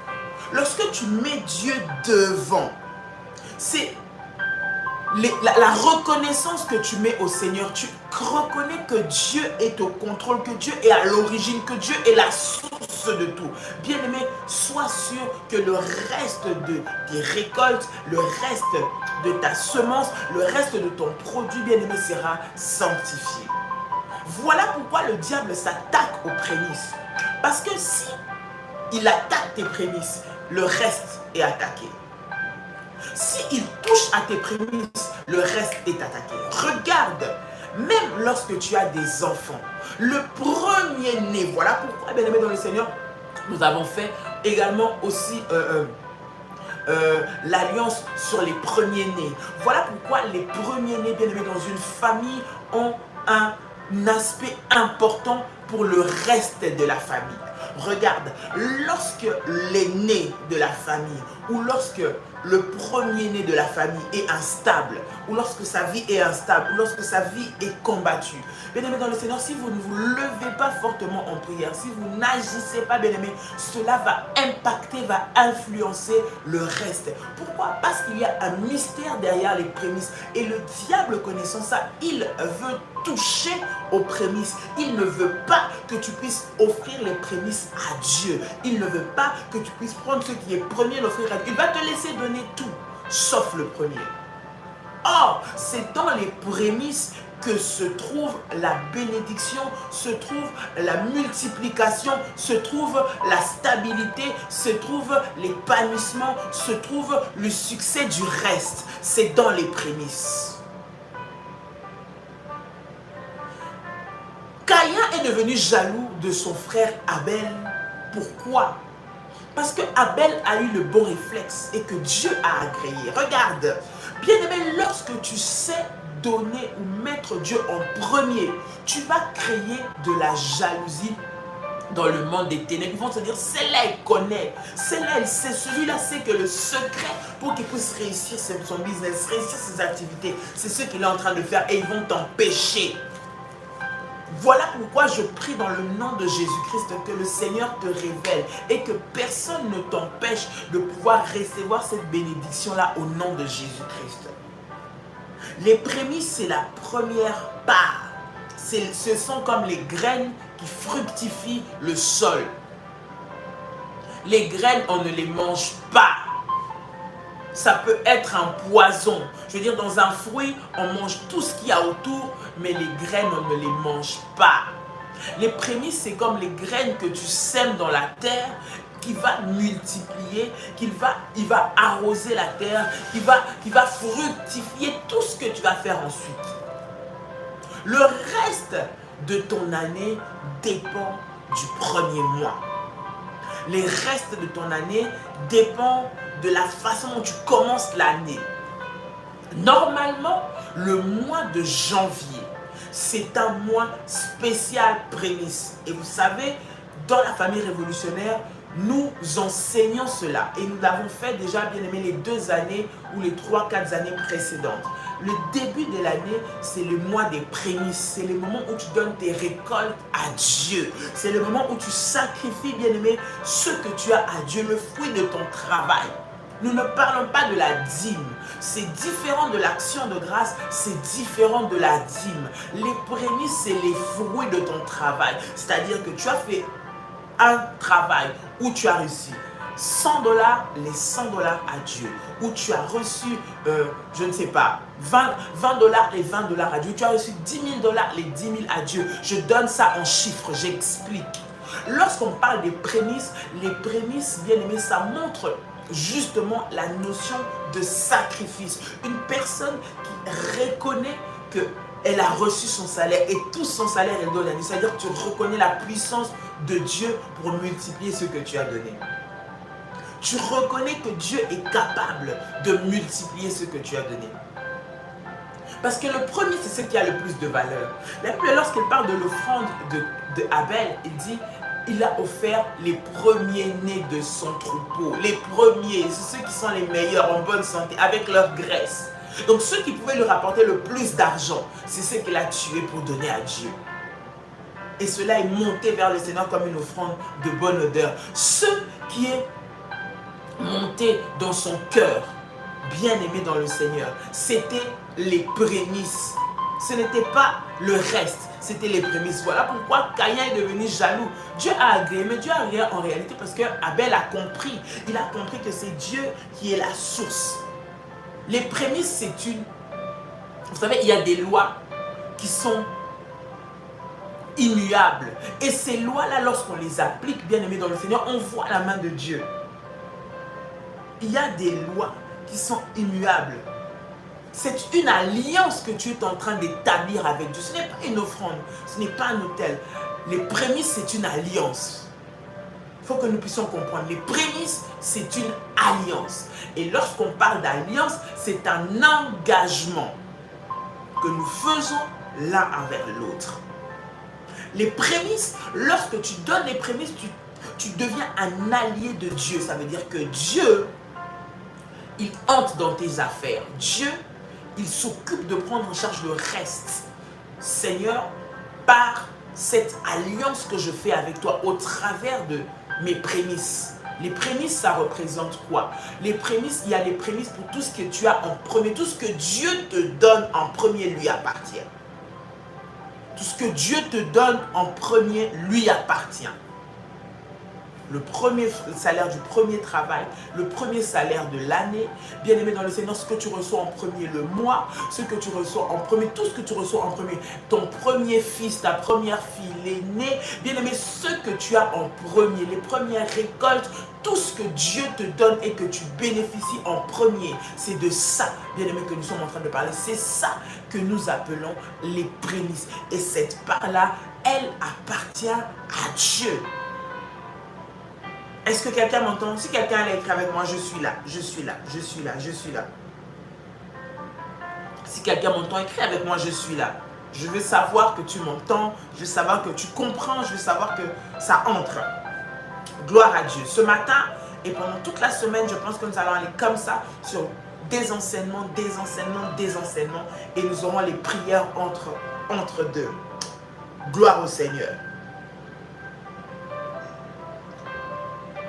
Lorsque tu mets Dieu devant, c'est la reconnaissance que tu mets au Seigneur. Tu reconnais que Dieu est au contrôle, que Dieu est à l'origine, que Dieu est la source de tout. Bien-aimé, sois sûr que le reste de tes récoltes, le reste de ta semence, le reste de ton produit, bien-aimé, sera sanctifié. Voilà pourquoi le diable s'attaque aux prémices. Parce que si il attaque tes prémices, le reste est attaqué. S'il touche à tes prémices, le reste est attaqué. Regarde, même lorsque tu as des enfants, le premier-né, voilà pourquoi, bien aimé dans le Seigneur, nous avons fait également aussi l'alliance sur les premiers-nés. Voilà pourquoi les premiers-nés, bien aimés dans une famille, ont un aspect important pour le reste de la famille. Regarde, lorsque l'aîné de la famille ou lorsque le premier-né de la famille est instable, ou lorsque sa vie est instable, ou lorsque sa vie est combattue, bien-aimés dans le Seigneur, si vous ne vous levez pas fortement en prière, si vous n'agissez pas, bien-aimés, cela va impacter, va influencer le reste. Pourquoi? Parce qu'il y a un mystère derrière les prémices. Et le diable, connaissant ça, il veut toucher aux prémices. Il ne veut pas que tu puisses offrir les prémices à Dieu. Il ne veut pas que tu puisses prendre ce qui est premier, l'offrir à Dieu. Il va te laisser donner tout, sauf le premier. Or, c'est dans les prémices que se trouve la bénédiction, se trouve la multiplication, se trouve la stabilité, se trouve l'épanouissement, se trouve le succès du reste. C'est dans les prémices. Caïn est devenu jaloux de son frère Abel. Pourquoi? Parce que Abel a eu le bon réflexe et que Dieu a agréé. Regarde, bien-aimé, lorsque tu sais donner ou mettre Dieu en premier, tu vas créer de la jalousie dans le monde des ténèbres. Ils vont se dire, celle-là, elle connaît. Celle-là, elle sait. Celui-là sait que le secret pour qu'il puisse réussir son business, réussir ses activités, c'est ce qu'il est en train de faire et ils vont t'empêcher. Voilà pourquoi je prie dans le nom de Jésus-Christ que le Seigneur te révèle et que personne ne t'empêche de pouvoir recevoir cette bénédiction-là au nom de Jésus-Christ. Les prémices, c'est la première part. Ce sont comme les graines qui fructifient le sol. Les graines, on ne les mange pas. Ça peut être un poison. Je veux dire, dans un fruit, on mange tout ce qu'il y a autour, mais les graines, on ne les mange pas. Les prémices, c'est comme les graines que tu sèmes dans la terre, qui va multiplier, il va arroser la terre, qui va fructifier tout ce que tu vas faire ensuite. Le reste de ton année dépend du premier mois. Les restes de ton année dépendent de la façon dont tu commences l'année. Normalement, le mois de janvier, c'est un mois spécial prémisse. Et vous savez, dans la famille révolutionnaire, nous enseignons cela. Et nous l'avons fait déjà, bien aimé, les 2 années ou les 3-4 années précédentes. Le début de l'année, c'est le mois des prémices. C'est le moment où tu donnes tes récoltes à Dieu. C'est le moment où tu sacrifies, bien aimé, ce que tu as à Dieu, le fruit de ton travail. Nous ne parlons pas de la dîme. C'est différent de l'action de grâce, c'est différent de la dîme. Les prémices, c'est les fruits de ton travail. C'est-à-dire que tu as fait un travail où tu as reçu 100 $, les 100 $ à Dieu. Où tu as reçu, je ne sais pas, 20 $ et 20 $ à Dieu. Tu as reçu 10 000 $, les 10 000 à Dieu. Je donne ça en chiffres, j'explique. Lorsqu'on parle des prémices, les prémices, bien aimés, ça montre justement la notion de sacrifice. Une personne qui reconnaît qu'elle a reçu son salaire et tout son salaire elle donne à Dieu. C'est-à-dire que tu reconnais la puissance de Dieu pour multiplier ce que tu as donné. Tu reconnais que Dieu est capable de multiplier ce que tu as donné. Parce que le premier, c'est ce qui a le plus de valeur. La Bible, lorsqu'elle parle de l'offrande de Abel, il dit il a offert les premiers-nés de son troupeau. Les premiers, c'est ceux qui sont les meilleurs, en bonne santé, avec leur graisse. Donc ceux qui pouvaient lui rapporter le plus d'argent, c'est ceux qu'il a tués pour donner à Dieu. Et cela est monté vers le Seigneur comme une offrande de bonne odeur. Ce qui est monté dans son cœur, bien aimé dans le Seigneur, c'était les prémices. Ce n'était pas le reste, c'était les prémices. Voilà pourquoi Caïn est devenu jaloux. Dieu a agréé, mais Dieu a agréé en réalité parce que Abel a compris. Il a compris que c'est Dieu qui est la source. Les prémices, c'est une... Vous savez, il y a des lois qui sont immuables. Et ces lois-là, lorsqu'on les applique, bien aimé dans le Seigneur, on voit la main de Dieu. Il y a des lois qui sont immuables. C'est une alliance que tu es en train d'établir avec Dieu. Ce n'est pas une offrande, ce n'est pas un autel. Les prémices, c'est une alliance. Il faut que nous puissions comprendre. Les prémices, c'est une alliance. Et lorsqu'on parle d'alliance, c'est un engagement que nous faisons l'un envers l'autre. Les prémices, lorsque tu donnes les prémices, tu deviens un allié de Dieu. Ça veut dire que Dieu, il entre dans tes affaires. Dieu, il s'occupe de prendre en charge le reste. Seigneur, par cette alliance que je fais avec toi au travers de mes prémices. Les prémices, ça représente quoi? Les prémices, il y a les prémices pour tout ce que tu as en premier. Tout ce que Dieu te donne en premier lui appartient. Tout ce que Dieu te donne en premier lui appartient. Le premier salaire du premier travail, le premier salaire de l'année, bien aimé dans le Seigneur, ce que tu reçois en premier le mois, ce que tu reçois en premier, tout ce que tu reçois en premier, ton premier fils, ta première fille, l'aîné, bien aimé, ce que tu as en premier, les premières récoltes, tout ce que Dieu te donne et que tu bénéficies en premier, c'est de ça, bien aimé, que nous sommes en train de parler. C'est ça que nous appelons les prémices. Et cette part-là, elle appartient à Dieu. Est-ce que quelqu'un m'entend? Si quelqu'un a écrit avec moi, je suis là, je suis là, je suis là, je suis là. Si quelqu'un m'entend, écris avec moi, je suis là. Je veux savoir que tu m'entends, je veux savoir que tu comprends, je veux savoir que ça entre. Gloire à Dieu. Ce matin et pendant toute la semaine, je pense que nous allons aller comme ça sur des enseignements, des enseignements, des enseignements. Et nous aurons les prières entre deux. Gloire au Seigneur.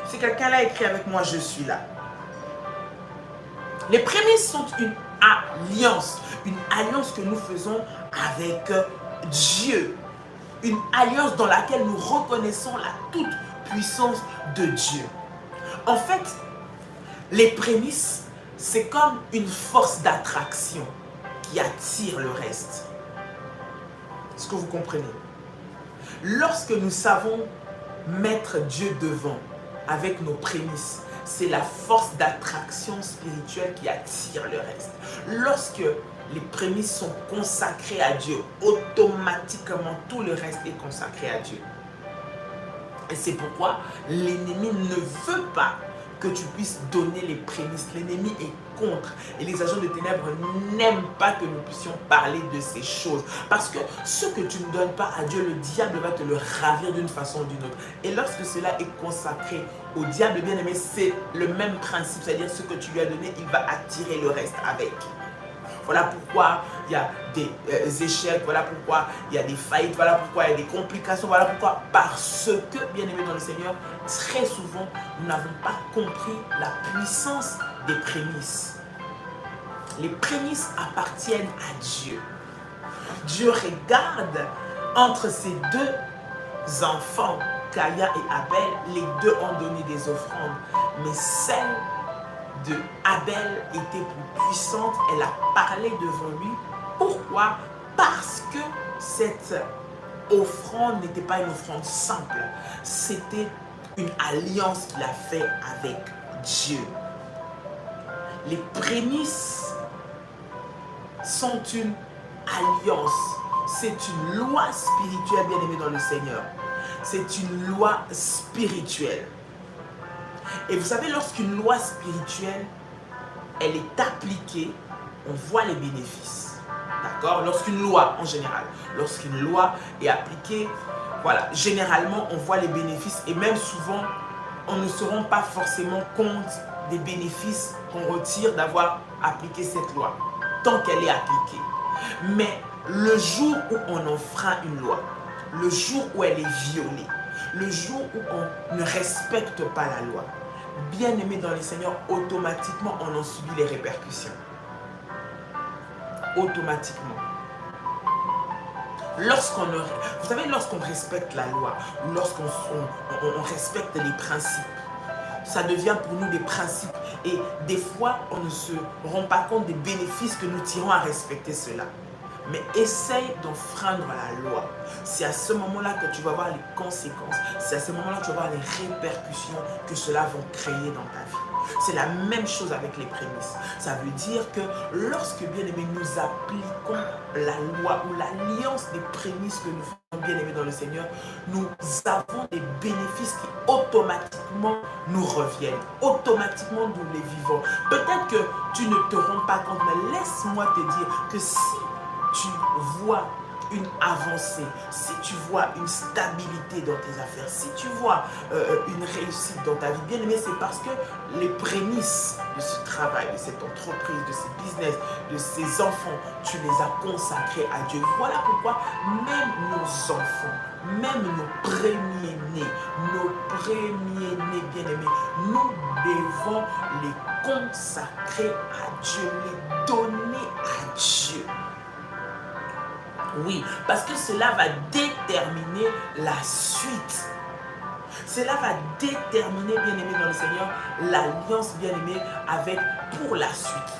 Si quelqu'un l'a écrit avec moi, je suis là. Les prémices sont une alliance que nous faisons avec Dieu. Une alliance dans laquelle nous reconnaissons la toute puissance de Dieu. En fait, les prémices, c'est comme une force d'attraction qui attire le reste. Est-ce que vous comprenez? Lorsque nous savons mettre Dieu devant, avec nos prémices, c'est la force d'attraction spirituelle qui attire le reste. Lorsque les prémices sont consacrées à Dieu, automatiquement tout le reste est consacré à Dieu. Et c'est pourquoi l'ennemi ne veut pas que tu puisses donner les prémices. L'ennemi est contre et les agents de ténèbres n'aiment pas que nous puissions parler de ces choses. Parce que ce que tu ne donnes pas à Dieu, le diable va te le ravir d'une façon ou d'une autre. Et lorsque cela est consacré au diable, bien aimé, c'est le même principe. C'est-à-dire ce que tu lui as donné, il va attirer le reste avec. Voilà pourquoi il y a des échecs, voilà pourquoi il y a des faillites, voilà pourquoi il y a des complications, voilà pourquoi. Parce que, bien aimé dans le Seigneur, très souvent, nous n'avons pas compris la puissance des prémices. Les prémices appartiennent à Dieu. Dieu regarde entre ces deux enfants, Caïn et Abel, les deux ont donné des offrandes, mais celle de Abel était plus puissante, elle a parlé devant lui. Pourquoi? Parce que cette offrande n'était pas une offrande simple, c'était une alliance qu'il a fait avec Dieu. Les prémices sont une alliance, c'est une loi spirituelle, bien aimée dans le Seigneur. C'est une loi spirituelle. Et vous savez, lorsqu'une loi spirituelle, elle est appliquée, on voit les bénéfices. D'accord? Lorsqu'une loi, en général, lorsqu'une loi est appliquée, voilà, généralement, on voit les bénéfices. Et même souvent, on ne se rend pas forcément compte des bénéfices qu'on retire d'avoir appliqué cette loi, tant qu'elle est appliquée. Mais le jour où on enfreint une loi, le jour où elle est violée, le jour où on ne respecte pas la loi, bien aimé dans le Seigneur, automatiquement on en subit les répercussions. Automatiquement. Vous savez, lorsqu'on respecte la loi, ou lorsqu'on respecte les principes, ça devient pour nous des principes. Et des fois, on ne se rend pas compte des bénéfices que nous tirons à respecter cela. Mais essaye d'enfreindre la loi. C'est à ce moment-là que tu vas voir les conséquences. C'est à ce moment-là que tu vas voir les répercussions que cela va créer dans ta vie. C'est la même chose avec les prémices. Ça veut dire que lorsque, bien aimé, nous appliquons la loi ou l'alliance des prémices que nous faisons, bien aimé dans le Seigneur, nous avons des bénéfices qui automatiquement nous reviennent. Automatiquement nous les vivons. Peut-être que tu ne te rends pas compte, mais laisse-moi te dire que si tu vois une avancée, si tu vois une stabilité dans tes affaires, si tu vois une réussite dans ta vie, bien aimé, c'est parce que les prémices de ce travail, de cette entreprise, de ce business, de ces enfants, tu les as consacrés à Dieu. Voilà pourquoi même nos enfants, même nos premiers-nés, bien aimés, nous devons les consacrer à Dieu, les donner à Dieu. Oui, parce que cela va déterminer la suite. Cela va déterminer, bien aimé dans le Seigneur, l'alliance, bien aimé, avec pour la suite.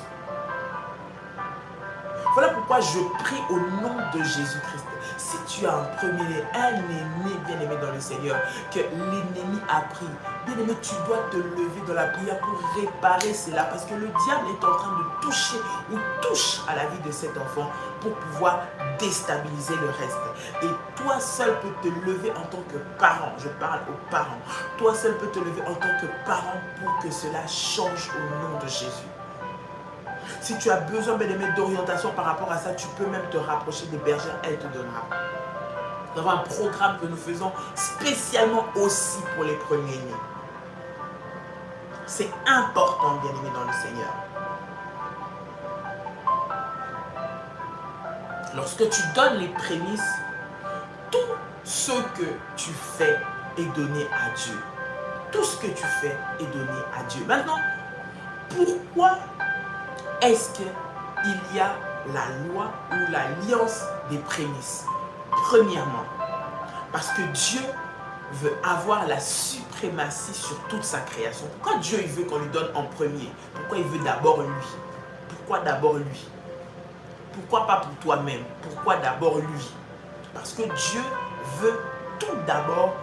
Voilà pourquoi je prie au nom de Jésus-Christ. Si tu as un premier-né, un aîné bien aimé dans le Seigneur, que l'ennemi a pris, bien aimé, tu dois te lever dans la prière pour réparer cela. Parce que le diable est en train de toucher ou touche à la vie de cet enfant pour pouvoir déstabiliser le reste. Et toi seul peux te lever en tant que parent. Je parle aux parents. Toi seul peux te lever en tant que parent pour que cela change au nom de Jésus. Si tu as besoin, bien aimé, d'orientation par rapport à ça, tu peux même te rapprocher des bergères, elle te donnera. Nous avons un programme que nous faisons spécialement aussi pour les premiers-nés. C'est important, bien aimé, dans le Seigneur. Lorsque tu donnes les prémices, tout ce que tu fais est donné à Dieu. Tout ce que tu fais est donné à Dieu. Maintenant, pourquoi est-ce qu'il y a la loi ou l'alliance des prémices? Premièrement, parce que Dieu veut avoir la suprématie sur toute sa création. Pourquoi Dieu il veut qu'on lui donne en premier? Pourquoi il veut d'abord lui? Pourquoi d'abord lui? Pourquoi pas pour toi-même? Pourquoi d'abord lui? Parce que Dieu veut tout d'abord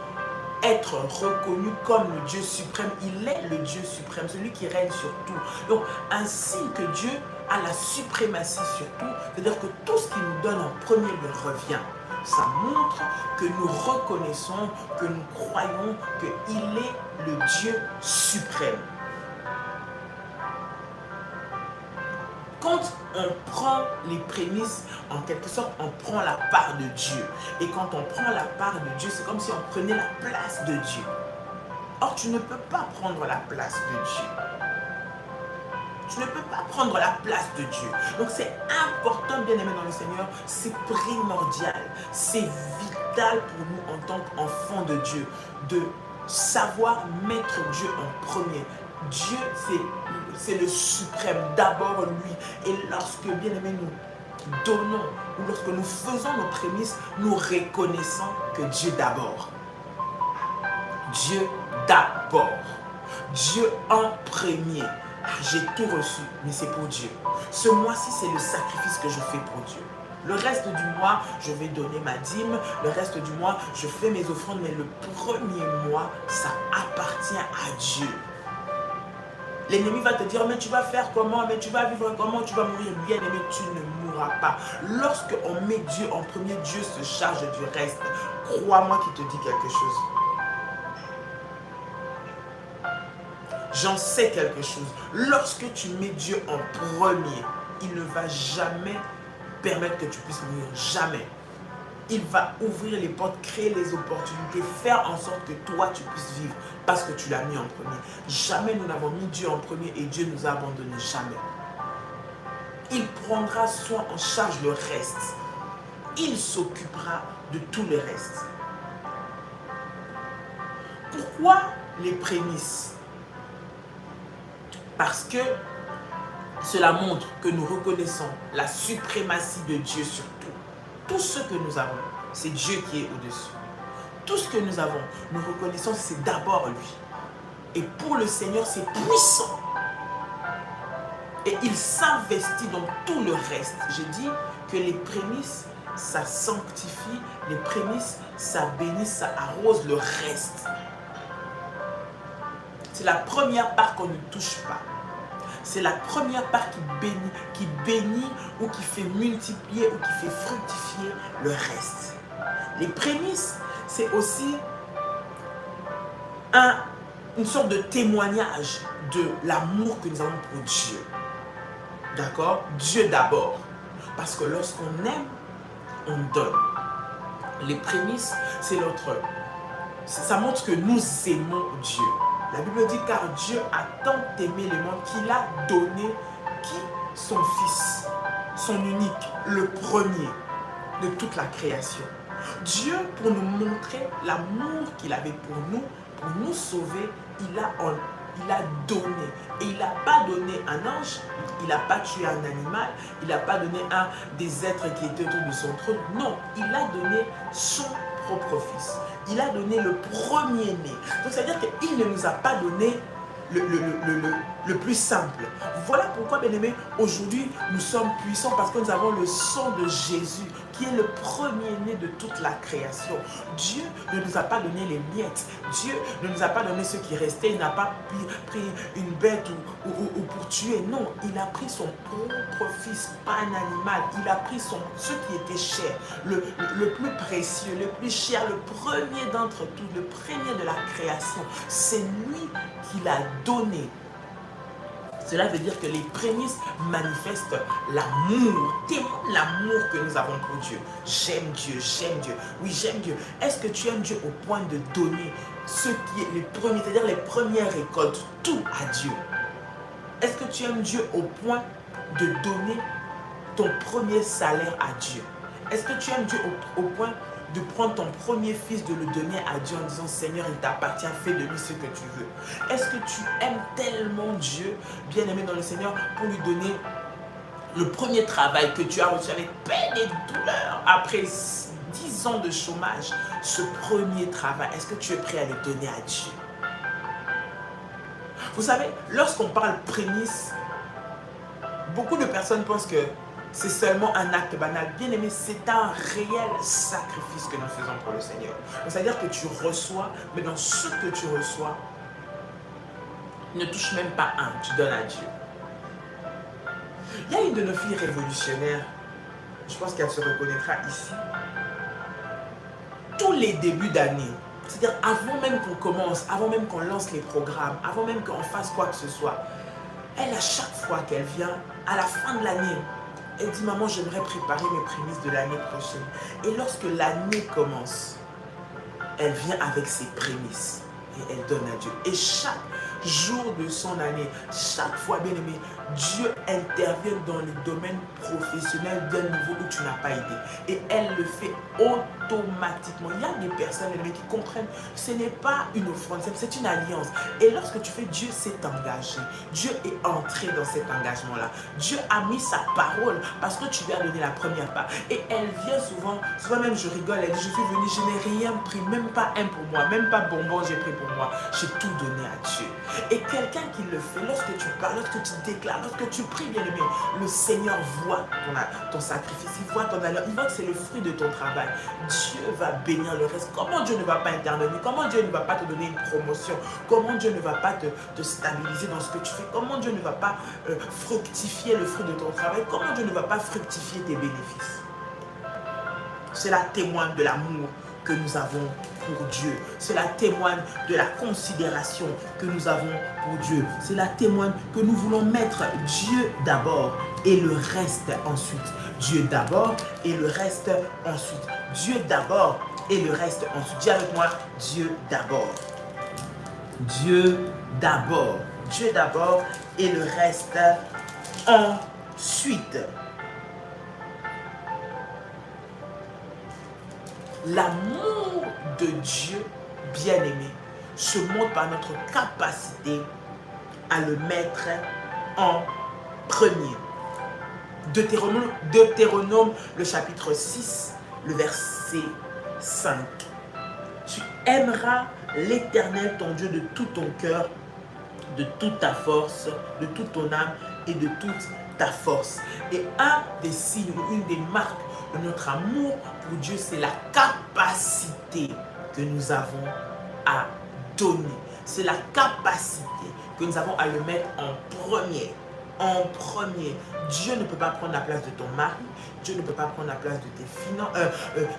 être reconnu comme le Dieu suprême. Il est le Dieu suprême, celui qui règne sur tout. Donc, ainsi que Dieu a la suprématie sur tout, c'est-à-dire que tout ce qu'il nous donne en premier lui revient. Ça montre que nous reconnaissons, que nous croyons qu'il est le Dieu suprême. quand on prend les prémices, en quelque sorte, on prend la part de Dieu. Et quand on prend la part de Dieu, c'est comme si on prenait la place de Dieu. Or, tu ne peux pas prendre la place de Dieu. Tu ne peux pas prendre la place de Dieu. Donc, c'est important, bien aimé dans le Seigneur. C'est primordial. C'est vital pour nous en tant qu'enfants de Dieu de savoir mettre Dieu en premier. Dieu, c'est le suprême, d'abord lui. Et lorsque, bien aimé, nous donnons, ou lorsque nous faisons nos prémices, nous reconnaissons que Dieu d'abord. Dieu d'abord. Dieu en premier. Ah, j'ai tout reçu, mais c'est pour Dieu. Ce mois-ci, c'est le sacrifice que je fais pour Dieu. Le reste du mois, je vais donner ma dîme. Le reste du mois, je fais mes offrandes. Mais le premier mois, ça appartient à Dieu. L'ennemi va te dire, mais tu vas faire comment? Mais tu vas vivre comment? Tu vas mourir. Bien aimé, tu ne mourras pas. Lorsqu'on met Dieu en premier, Dieu se charge du reste. Crois-moi qu'il te dit quelque chose. J'en sais quelque chose. Lorsque tu mets Dieu en premier, il ne va jamais permettre que tu puisses mourir. Jamais. Il va ouvrir les portes, créer les opportunités, faire en sorte que toi tu puisses vivre parce que tu l'as mis en premier. Jamais nous n'avons mis Dieu en premier et Dieu nous a abandonnés. Jamais. Il prendra soin en charge le reste. Il s'occupera de tout le reste. Pourquoi les prémices? Parce que cela montre que nous reconnaissons la suprématie de Dieu sur tout. Tout ce que nous avons, c'est Dieu qui est au-dessus. Tout ce que nous avons, nous reconnaissons que c'est d'abord lui. Et pour le Seigneur, c'est puissant. Et il s'investit dans tout le reste. Je dis que les prémices, ça sanctifie. Les prémices, ça bénit, ça arrose le reste. C'est la première part qu'on ne touche pas. C'est la première part qui bénit ou qui fait multiplier ou qui fait fructifier le reste. Les prémices, c'est aussi une sorte de témoignage de l'amour que nous avons pour Dieu. D'accord? Dieu d'abord. Parce que lorsqu'on aime, on donne. Les prémices, c'est notre... Ça montre que nous aimons Dieu. La Bible dit car Dieu a tant aimé le monde qu'il a donné qui? Son Fils, son unique, le premier de toute la création. Dieu, pour nous montrer l'amour qu'il avait pour nous sauver, il a donné. Et il n'a pas donné un ange, il n'a pas tué un animal, il n'a pas donné un des êtres qui étaient autour de son trône. Non, il a donné son propre Fils. Il a donné le premier-né. Donc, c'est-à-dire qu'il ne nous a pas donné le plus simple. Voilà pourquoi, bien aimé, aujourd'hui, nous sommes puissants parce que nous avons le sang de Jésus qui est le premier-né de toute la création. Dieu ne nous a pas donné les miettes. Dieu ne nous a pas donné ce qui restait. Il n'a pas pris une bête ou pour tuer. Non, il a pris son propre Fils, pas un animal. Il a pris ce qui était cher, le plus précieux, le plus cher, le premier d'entre tous, le premier de la création. C'est lui qui l'a donné. Cela veut dire que les prémices manifestent l'amour, témoignent l'amour que nous avons pour Dieu. J'aime Dieu, j'aime Dieu. Oui, j'aime Dieu. Est-ce que tu aimes Dieu au point de donner ce qui est les premiers, c'est-à-dire les premières récoltes, tout à Dieu? Est-ce que tu aimes Dieu au point de donner ton premier salaire à Dieu? Est-ce que tu aimes Dieu au point de prendre ton premier fils, de le donner à Dieu en disant Seigneur, il t'appartient, fais de lui ce que tu veux? Est-ce que tu aimes tellement Dieu, bien aimé dans le Seigneur, pour lui donner le premier travail que tu as reçu avec peine et douleur après 10 ans de chômage? Ce premier travail, est-ce que tu es prêt à le donner à Dieu? Vous savez, lorsqu'on parle prémisse, beaucoup de personnes pensent que c'est seulement un acte banal. Bien aimé, c'est un réel sacrifice que nous faisons pour le Seigneur. C'est-à-dire que tu reçois, mais dans ce que tu reçois, ne touche même pas un, tu donnes à Dieu. Il y a une de nos filles révolutionnaires, je pense qu'elle se reconnaîtra ici. Tous les débuts d'année, c'est-à-dire avant même qu'on commence, avant même qu'on lance les programmes, avant même qu'on fasse quoi que ce soit, Elle, à chaque fois qu'elle vient, à la fin de l'année, elle dit, maman, j'aimerais préparer mes prémices de l'année prochaine. Et lorsque l'année commence, elle vient avec ses prémices et elle donne à Dieu. Et chaque jour de son année, chaque fois, bien aimé, Dieu intervient dans le domaine professionnel d'un niveau où tu n'as pas été. Et elle le fait automatiquement. Il y a des personnes, bien aimé, qui comprennent que ce n'est pas une offrande, c'est une alliance. Et lorsque tu fais, Dieu s'est engagé. Dieu est entré dans cet engagement-là. Dieu a mis sa parole parce que tu lui as donné la première part. Et elle vient souvent même je rigole, elle dit, je suis venue, je n'ai rien pris, même pas un pour moi, même pas bonbon j'ai pris pour moi. J'ai tout donné à Dieu. Et quelqu'un qui le fait, lorsque tu parles, lorsque tu déclares, lorsque tu pries, bien aimé, le Seigneur voit ton sacrifice, il voit ton alliance, il voit que c'est le fruit de ton travail. Dieu va bénir le reste. Comment Dieu ne va pas intervenir? Comment Dieu ne va pas te donner une promotion? Comment Dieu ne va pas te stabiliser dans ce que tu fais? Comment Dieu ne va pas fructifier le fruit de ton travail? Comment Dieu ne va pas fructifier tes bénéfices? Cela témoigne de l'amour que nous avons pour Dieu. Cela témoigne de la considération que nous avons pour Dieu. Cela témoigne que nous voulons mettre Dieu d'abord et le reste ensuite. Dieu d'abord et le reste ensuite. Dieu d'abord et le reste ensuite. Dis avec moi, Dieu d'abord. Dieu d'abord. Dieu d'abord et le reste ensuite. L'amour de Dieu, bien-aimé, se montre par notre capacité à le mettre en premier. Deutéronome, le chapitre 6, le verset 5. Tu aimeras l'Éternel, ton Dieu, de tout ton cœur, de toute ta force, de toute ton âme et de toute ta force. Et un des signes, une des marques de notre amour pour Dieu, c'est la capacité que nous avons à donner. C'est la capacité que nous avons à le mettre en premier. En premier. Dieu ne peut pas prendre la place de ton mari. Dieu ne peut pas prendre la place de tes finances.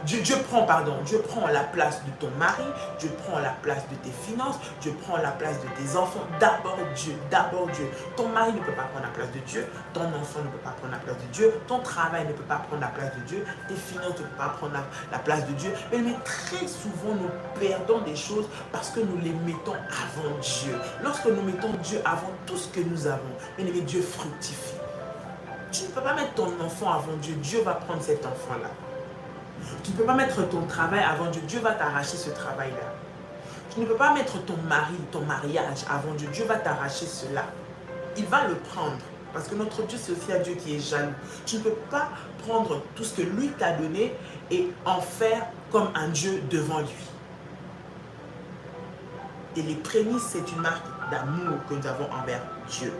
Dieu prend la place de ton mari. Dieu prend la place de tes finances. Dieu prend la place de tes enfants. D'abord Dieu, d'abord Dieu. Ton mari ne peut pas prendre la place de Dieu. Ton enfant ne peut pas prendre la place de Dieu. Ton travail ne peut pas prendre la place de Dieu. Tes finances ne peuvent pas prendre la place de Dieu. Mais très souvent, nous perdons des choses parce que nous les mettons avant Dieu. Lorsque nous mettons Dieu avant tout ce que nous avons, bien aimé, Dieu fructifie. Tu ne peux pas mettre ton enfant avant Dieu. Dieu va prendre cet enfant-là. Tu ne peux pas mettre ton travail avant Dieu. Dieu va t'arracher ce travail-là. Tu ne peux pas mettre ton mari, ton mariage avant Dieu. Dieu va t'arracher cela. Il va le prendre. Parce que notre Dieu, c'est aussi un Dieu qui est jaloux. Tu ne peux pas prendre tout ce que lui t'a donné et en faire comme un Dieu devant lui. Et les prémices, c'est une marque d'amour que nous avons envers Dieu.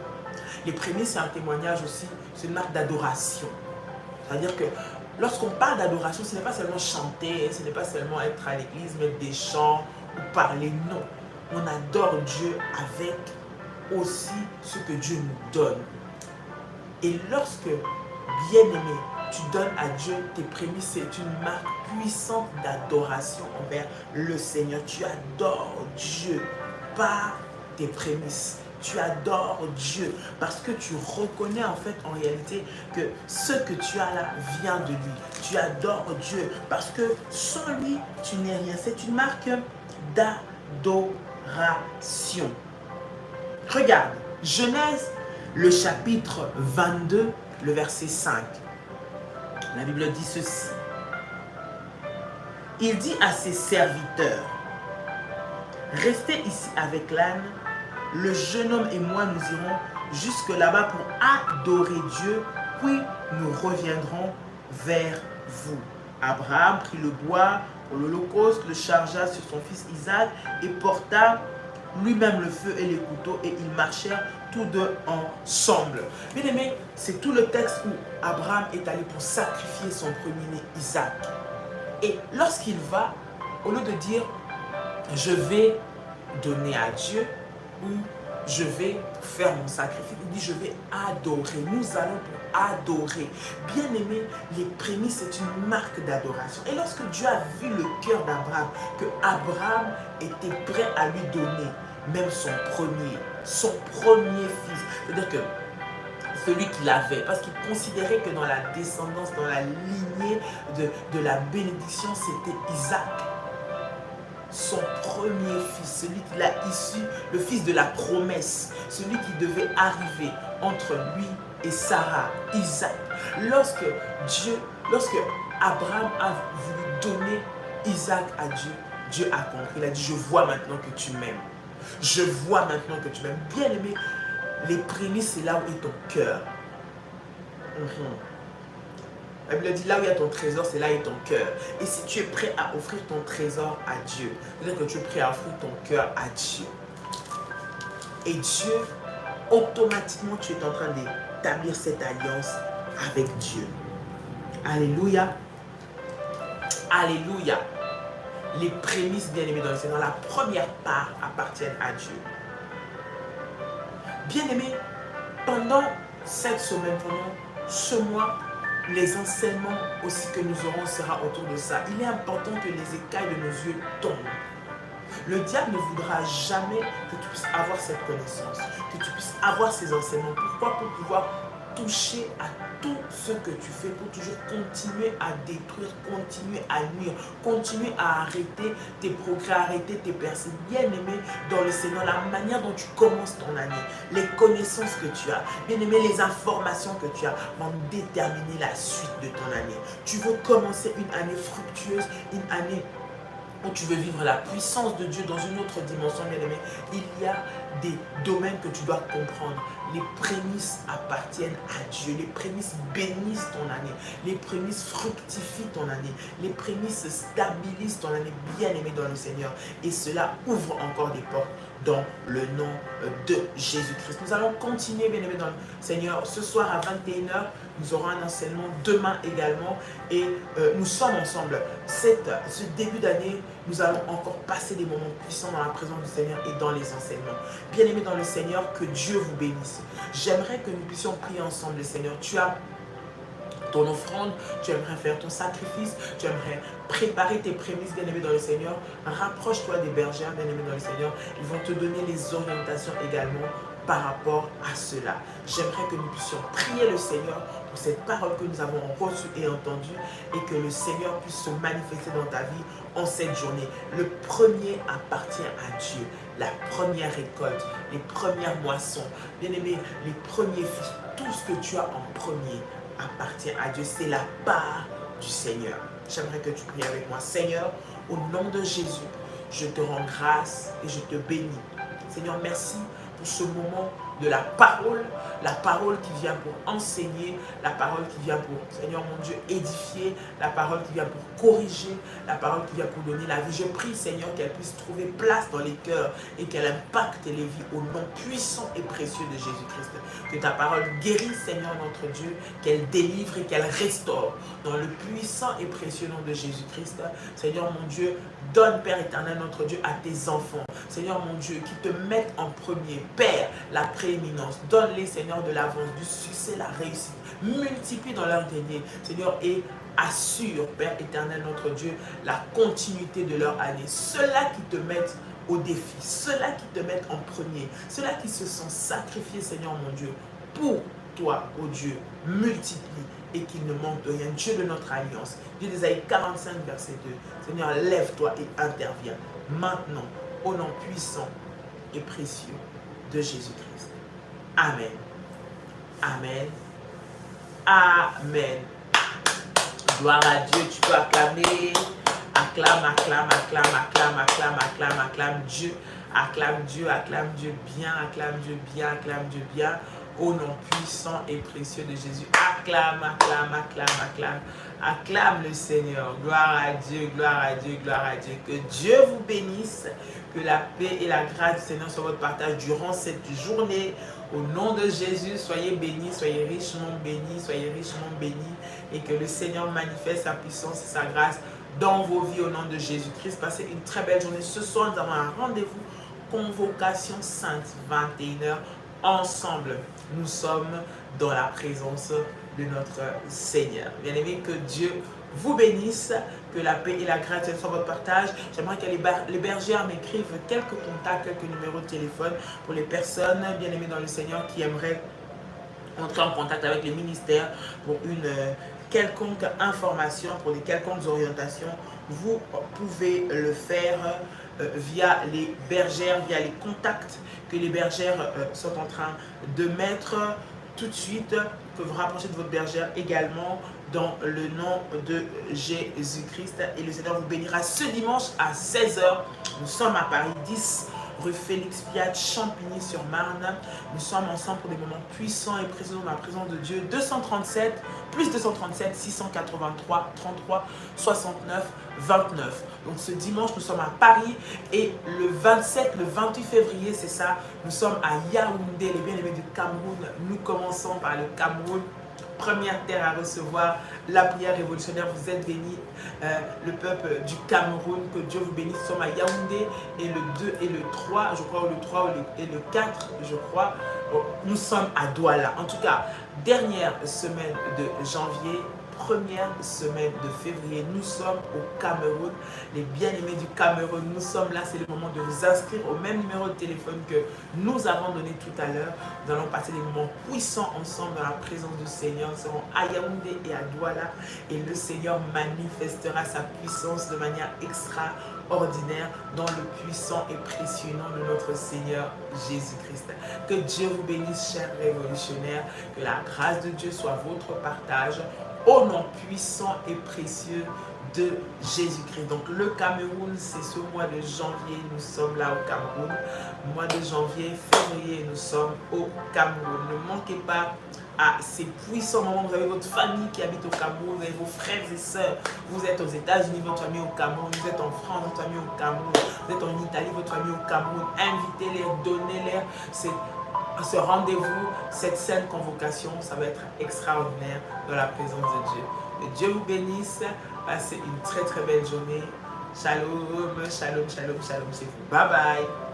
Les prémices, c'est un témoignage aussi, c'est une marque d'adoration. C'est-à-dire que lorsqu'on parle d'adoration, ce n'est pas seulement chanter, ce n'est pas seulement être à l'église, mettre des chants ou parler, non. On adore Dieu avec aussi ce que Dieu nous donne. Et lorsque, bien-aimé, tu donnes à Dieu tes prémices, c'est une marque puissante d'adoration envers le Seigneur. Tu adores Dieu par tes prémices. Tu adores Dieu parce que tu reconnais en fait en réalité que ce que tu as là vient de lui. Tu adores Dieu parce que sans lui, tu n'es rien. C'est une marque d'adoration. Regarde, Genèse, le chapitre 22, le verset 5. La Bible dit ceci. Il dit à ses serviteurs, restez ici avec l'âne. Le jeune homme et moi, nous irons jusque là-bas pour adorer Dieu, puis nous reviendrons vers vous. Abraham prit le bois pour l'holocauste, le chargea sur son fils Isaac et porta lui-même le feu et les couteaux et ils marchèrent tous deux ensemble. Bien aimé, c'est tout le texte où Abraham est allé pour sacrifier son premier-né Isaac. Et lorsqu'il va, au lieu de dire « je vais donner à Dieu », ou je vais faire mon sacrifice, il dit je vais adorer, nous allons pour adorer. Bien aimé, les prémices c'est une marque d'adoration. Et lorsque Dieu a vu le cœur d'Abraham, que Abraham était prêt à lui donner, même son premier fils. C'est-à-dire que celui qu'il avait, parce qu'il considérait que dans la descendance, dans la lignée de la bénédiction, c'était Isaac. Son premier fils, celui qu'il a issu, le fils de la promesse, celui qui devait arriver entre lui et Sarah, Isaac. Lorsque Abraham a voulu donner Isaac à Dieu, Dieu a compris. Il a dit, je vois maintenant que tu m'aimes. Je vois maintenant que tu m'aimes. Bien aimé, les prémices, c'est là où est ton cœur. La Bible dit, là où il y a ton trésor, c'est là où est ton cœur. Et si tu es prêt à offrir ton trésor à Dieu, c'est-à-dire que tu es prêt à offrir ton cœur à Dieu. Et Dieu, automatiquement, tu es en train d'établir cette alliance avec Dieu. Alléluia. Alléluia. Les prémices, bien aimés dans le Seigneur, la première part appartiennent à Dieu. Bien aimés, pendant cette semaine, pendant ce mois, les enseignements aussi que nous aurons sera autour de ça. Il est important que les écailles de nos yeux tombent. Le diable ne voudra jamais que tu puisses avoir cette connaissance, que tu puisses avoir ces enseignements. Pourquoi? Pour pouvoir toucher à tout ce que tu fais, pour toujours continuer à détruire, continuer à nuire, continuer à arrêter tes progrès, arrêter tes percées. Bien aimé dans le Seigneur, la manière dont tu commences ton année, les connaissances que tu as, bien aimé les informations que tu as vont déterminer la suite de ton année. Tu veux commencer une année fructueuse, une année où tu veux vivre la puissance de Dieu dans une autre dimension, bien aimé, il y a des domaines que tu dois comprendre. Les prémices appartiennent à Dieu. Les prémices bénissent ton année. Les prémices fructifient ton année. Les prémices stabilisent ton année, bien aimé dans le Seigneur. Et cela ouvre encore des portes dans le nom de Jésus-Christ. Nous allons continuer, bien aimé dans le Seigneur. Ce soir à 21h, nous aurons un enseignement, demain également. Et nous sommes ensemble. Ce début d'année, nous allons encore passer des moments puissants dans la présence du Seigneur et dans les enseignements. Bien aimé dans le Seigneur, que Dieu vous bénisse. J'aimerais que nous puissions prier ensemble, le Seigneur. Tu as ton offrande, tu aimerais faire ton sacrifice, tu aimerais préparer tes prémices, bien-aimés dans le Seigneur. Rapproche-toi des bergères, bien-aimés dans le Seigneur. Ils vont te donner les orientations également par rapport à cela. J'aimerais que nous puissions prier le Seigneur pour cette parole que nous avons reçue et entendue et que le Seigneur puisse se manifester dans ta vie en cette journée. Le premier appartient à Dieu. La première récolte, les premières moissons, bien-aimés, les premiers fils, tout ce que tu as en premier appartient à Dieu. C'est la part du Seigneur. J'aimerais que tu pries avec moi. Seigneur, au nom de Jésus, je te rends grâce et je te bénis. Seigneur, merci pour ce moment de la parole qui vient pour enseigner, la parole qui vient pour, Seigneur mon Dieu, édifier, la parole qui vient pour corriger, la parole qui vient pour donner la vie. Je prie, Seigneur, qu'elle puisse trouver place dans les cœurs et qu'elle impacte les vies au nom puissant et précieux de Jésus-Christ. Que ta parole guérisse, Seigneur notre Dieu, qu'elle délivre et qu'elle restaure dans le puissant et précieux nom de Jésus-Christ. Seigneur mon Dieu, donne, Père éternel, notre Dieu, à tes enfants, Seigneur mon Dieu, qui te mettent en premier, Père, la prééminence. Donne-les, Seigneur, de l'avance, du succès, la réussite. Multiplie dans leur dernier, Seigneur, et assure, Père éternel, notre Dieu, la continuité de leur année. Ceux-là qui te mettent au défi, ceux-là qui te mettent en premier, ceux-là qui se sont sacrifiés, Seigneur mon Dieu, pour toi, ô Dieu, multiplie et qu'il ne manque de rien. Dieu de notre alliance. Dieu d'Ésaïe 45, verset 2. Seigneur, lève-toi et interviens maintenant au nom puissant et précieux de Jésus-Christ. Amen. Amen. Amen. Gloire à Dieu. Tu peux acclamer. Acclame, acclame, acclame, acclame, acclame, acclame, acclame Dieu. Acclame Dieu bien, acclame Dieu bien, acclame Dieu bien. Au nom puissant et précieux de Jésus. Acclame, acclame, acclame, acclame. Acclame le Seigneur. Gloire à Dieu, gloire à Dieu, gloire à Dieu. Que Dieu vous bénisse. Que la paix et la grâce du Seigneur soient votre partage durant cette journée. Au nom de Jésus, soyez bénis, soyez richement bénis, soyez richement bénis. Et que le Seigneur manifeste sa puissance et sa grâce dans vos vies au nom de Jésus-Christ. Passez une très belle journée. Ce soir, nous avons un rendez-vous. Convocation sainte, 21h. Ensemble, nous sommes dans la présence de notre Seigneur. Bien aimé, que Dieu vous bénisse, que la paix et la grâce soient votre partage. J'aimerais que les bergères m'écrivent quelques contacts, quelques numéros de téléphone pour les personnes bien aimées dans le Seigneur qui aimeraient entrer en contact avec les ministères pour une quelconque information, pour des quelconques orientations. Vous pouvez le faire via les bergères, via les contacts que les bergères sont en train de mettre tout de suite, que vous rapprochez de votre bergère également dans le nom de Jésus-Christ. Et le Seigneur vous bénira ce dimanche à 16 h. Nous sommes à Paris 10, rue Félix Piat, Champigny-sur-Marne. Nous sommes ensemble pour des moments puissants et précieux dans la présence de Dieu. 237, plus 237, 683, 33, 69, 29. Donc ce dimanche, nous sommes à Paris et le 27, le 28 février, c'est ça, nous sommes à Yaoundé, les bien-aimés du Cameroun. Nous commençons par le Cameroun. Première terre à recevoir la prière révolutionnaire. Vous êtes bénis, le peuple du Cameroun, que Dieu vous bénisse. Nous sommes à Yaoundé et le 2 et le 3, je crois, ou le 3 et le 4, je crois, nous sommes à Douala. En tout cas, dernière semaine de janvier, première semaine de février, nous sommes au Cameroun. Les bien-aimés du Cameroun, nous sommes là. C'est le moment de vous inscrire au même numéro de téléphone que nous avons donné tout à l'heure. Nous allons passer des moments puissants ensemble dans la présence du Seigneur. Nous serons à Yaoundé et à Douala et le Seigneur manifestera sa puissance de manière extraordinaire dans le puissant et précieux nom de notre Seigneur Jésus-Christ. Que Dieu vous bénisse, chers révolutionnaires. Que la grâce de Dieu soit votre partage. Au nom puissant et précieux de Jésus-Christ. Donc le Cameroun, c'est ce mois de janvier, nous sommes là au Cameroun. Mois de janvier, février, nous sommes au Cameroun. Ne manquez pas à ces puissants moments. Vous avez votre famille qui habite au Cameroun, vous avez vos frères et sœurs. Vous êtes aux États-Unis, votre famille au Cameroun. Vous êtes en France, votre famille au Cameroun. Vous êtes en Italie, votre famille au Cameroun. Invitez-les, donnez-les ce rendez-vous, cette sainte convocation. Ça va être extraordinaire dans la présence de Dieu. Que Dieu vous bénisse. Passez une très très belle journée. Shalom, shalom, shalom, shalom chez vous. Bye bye.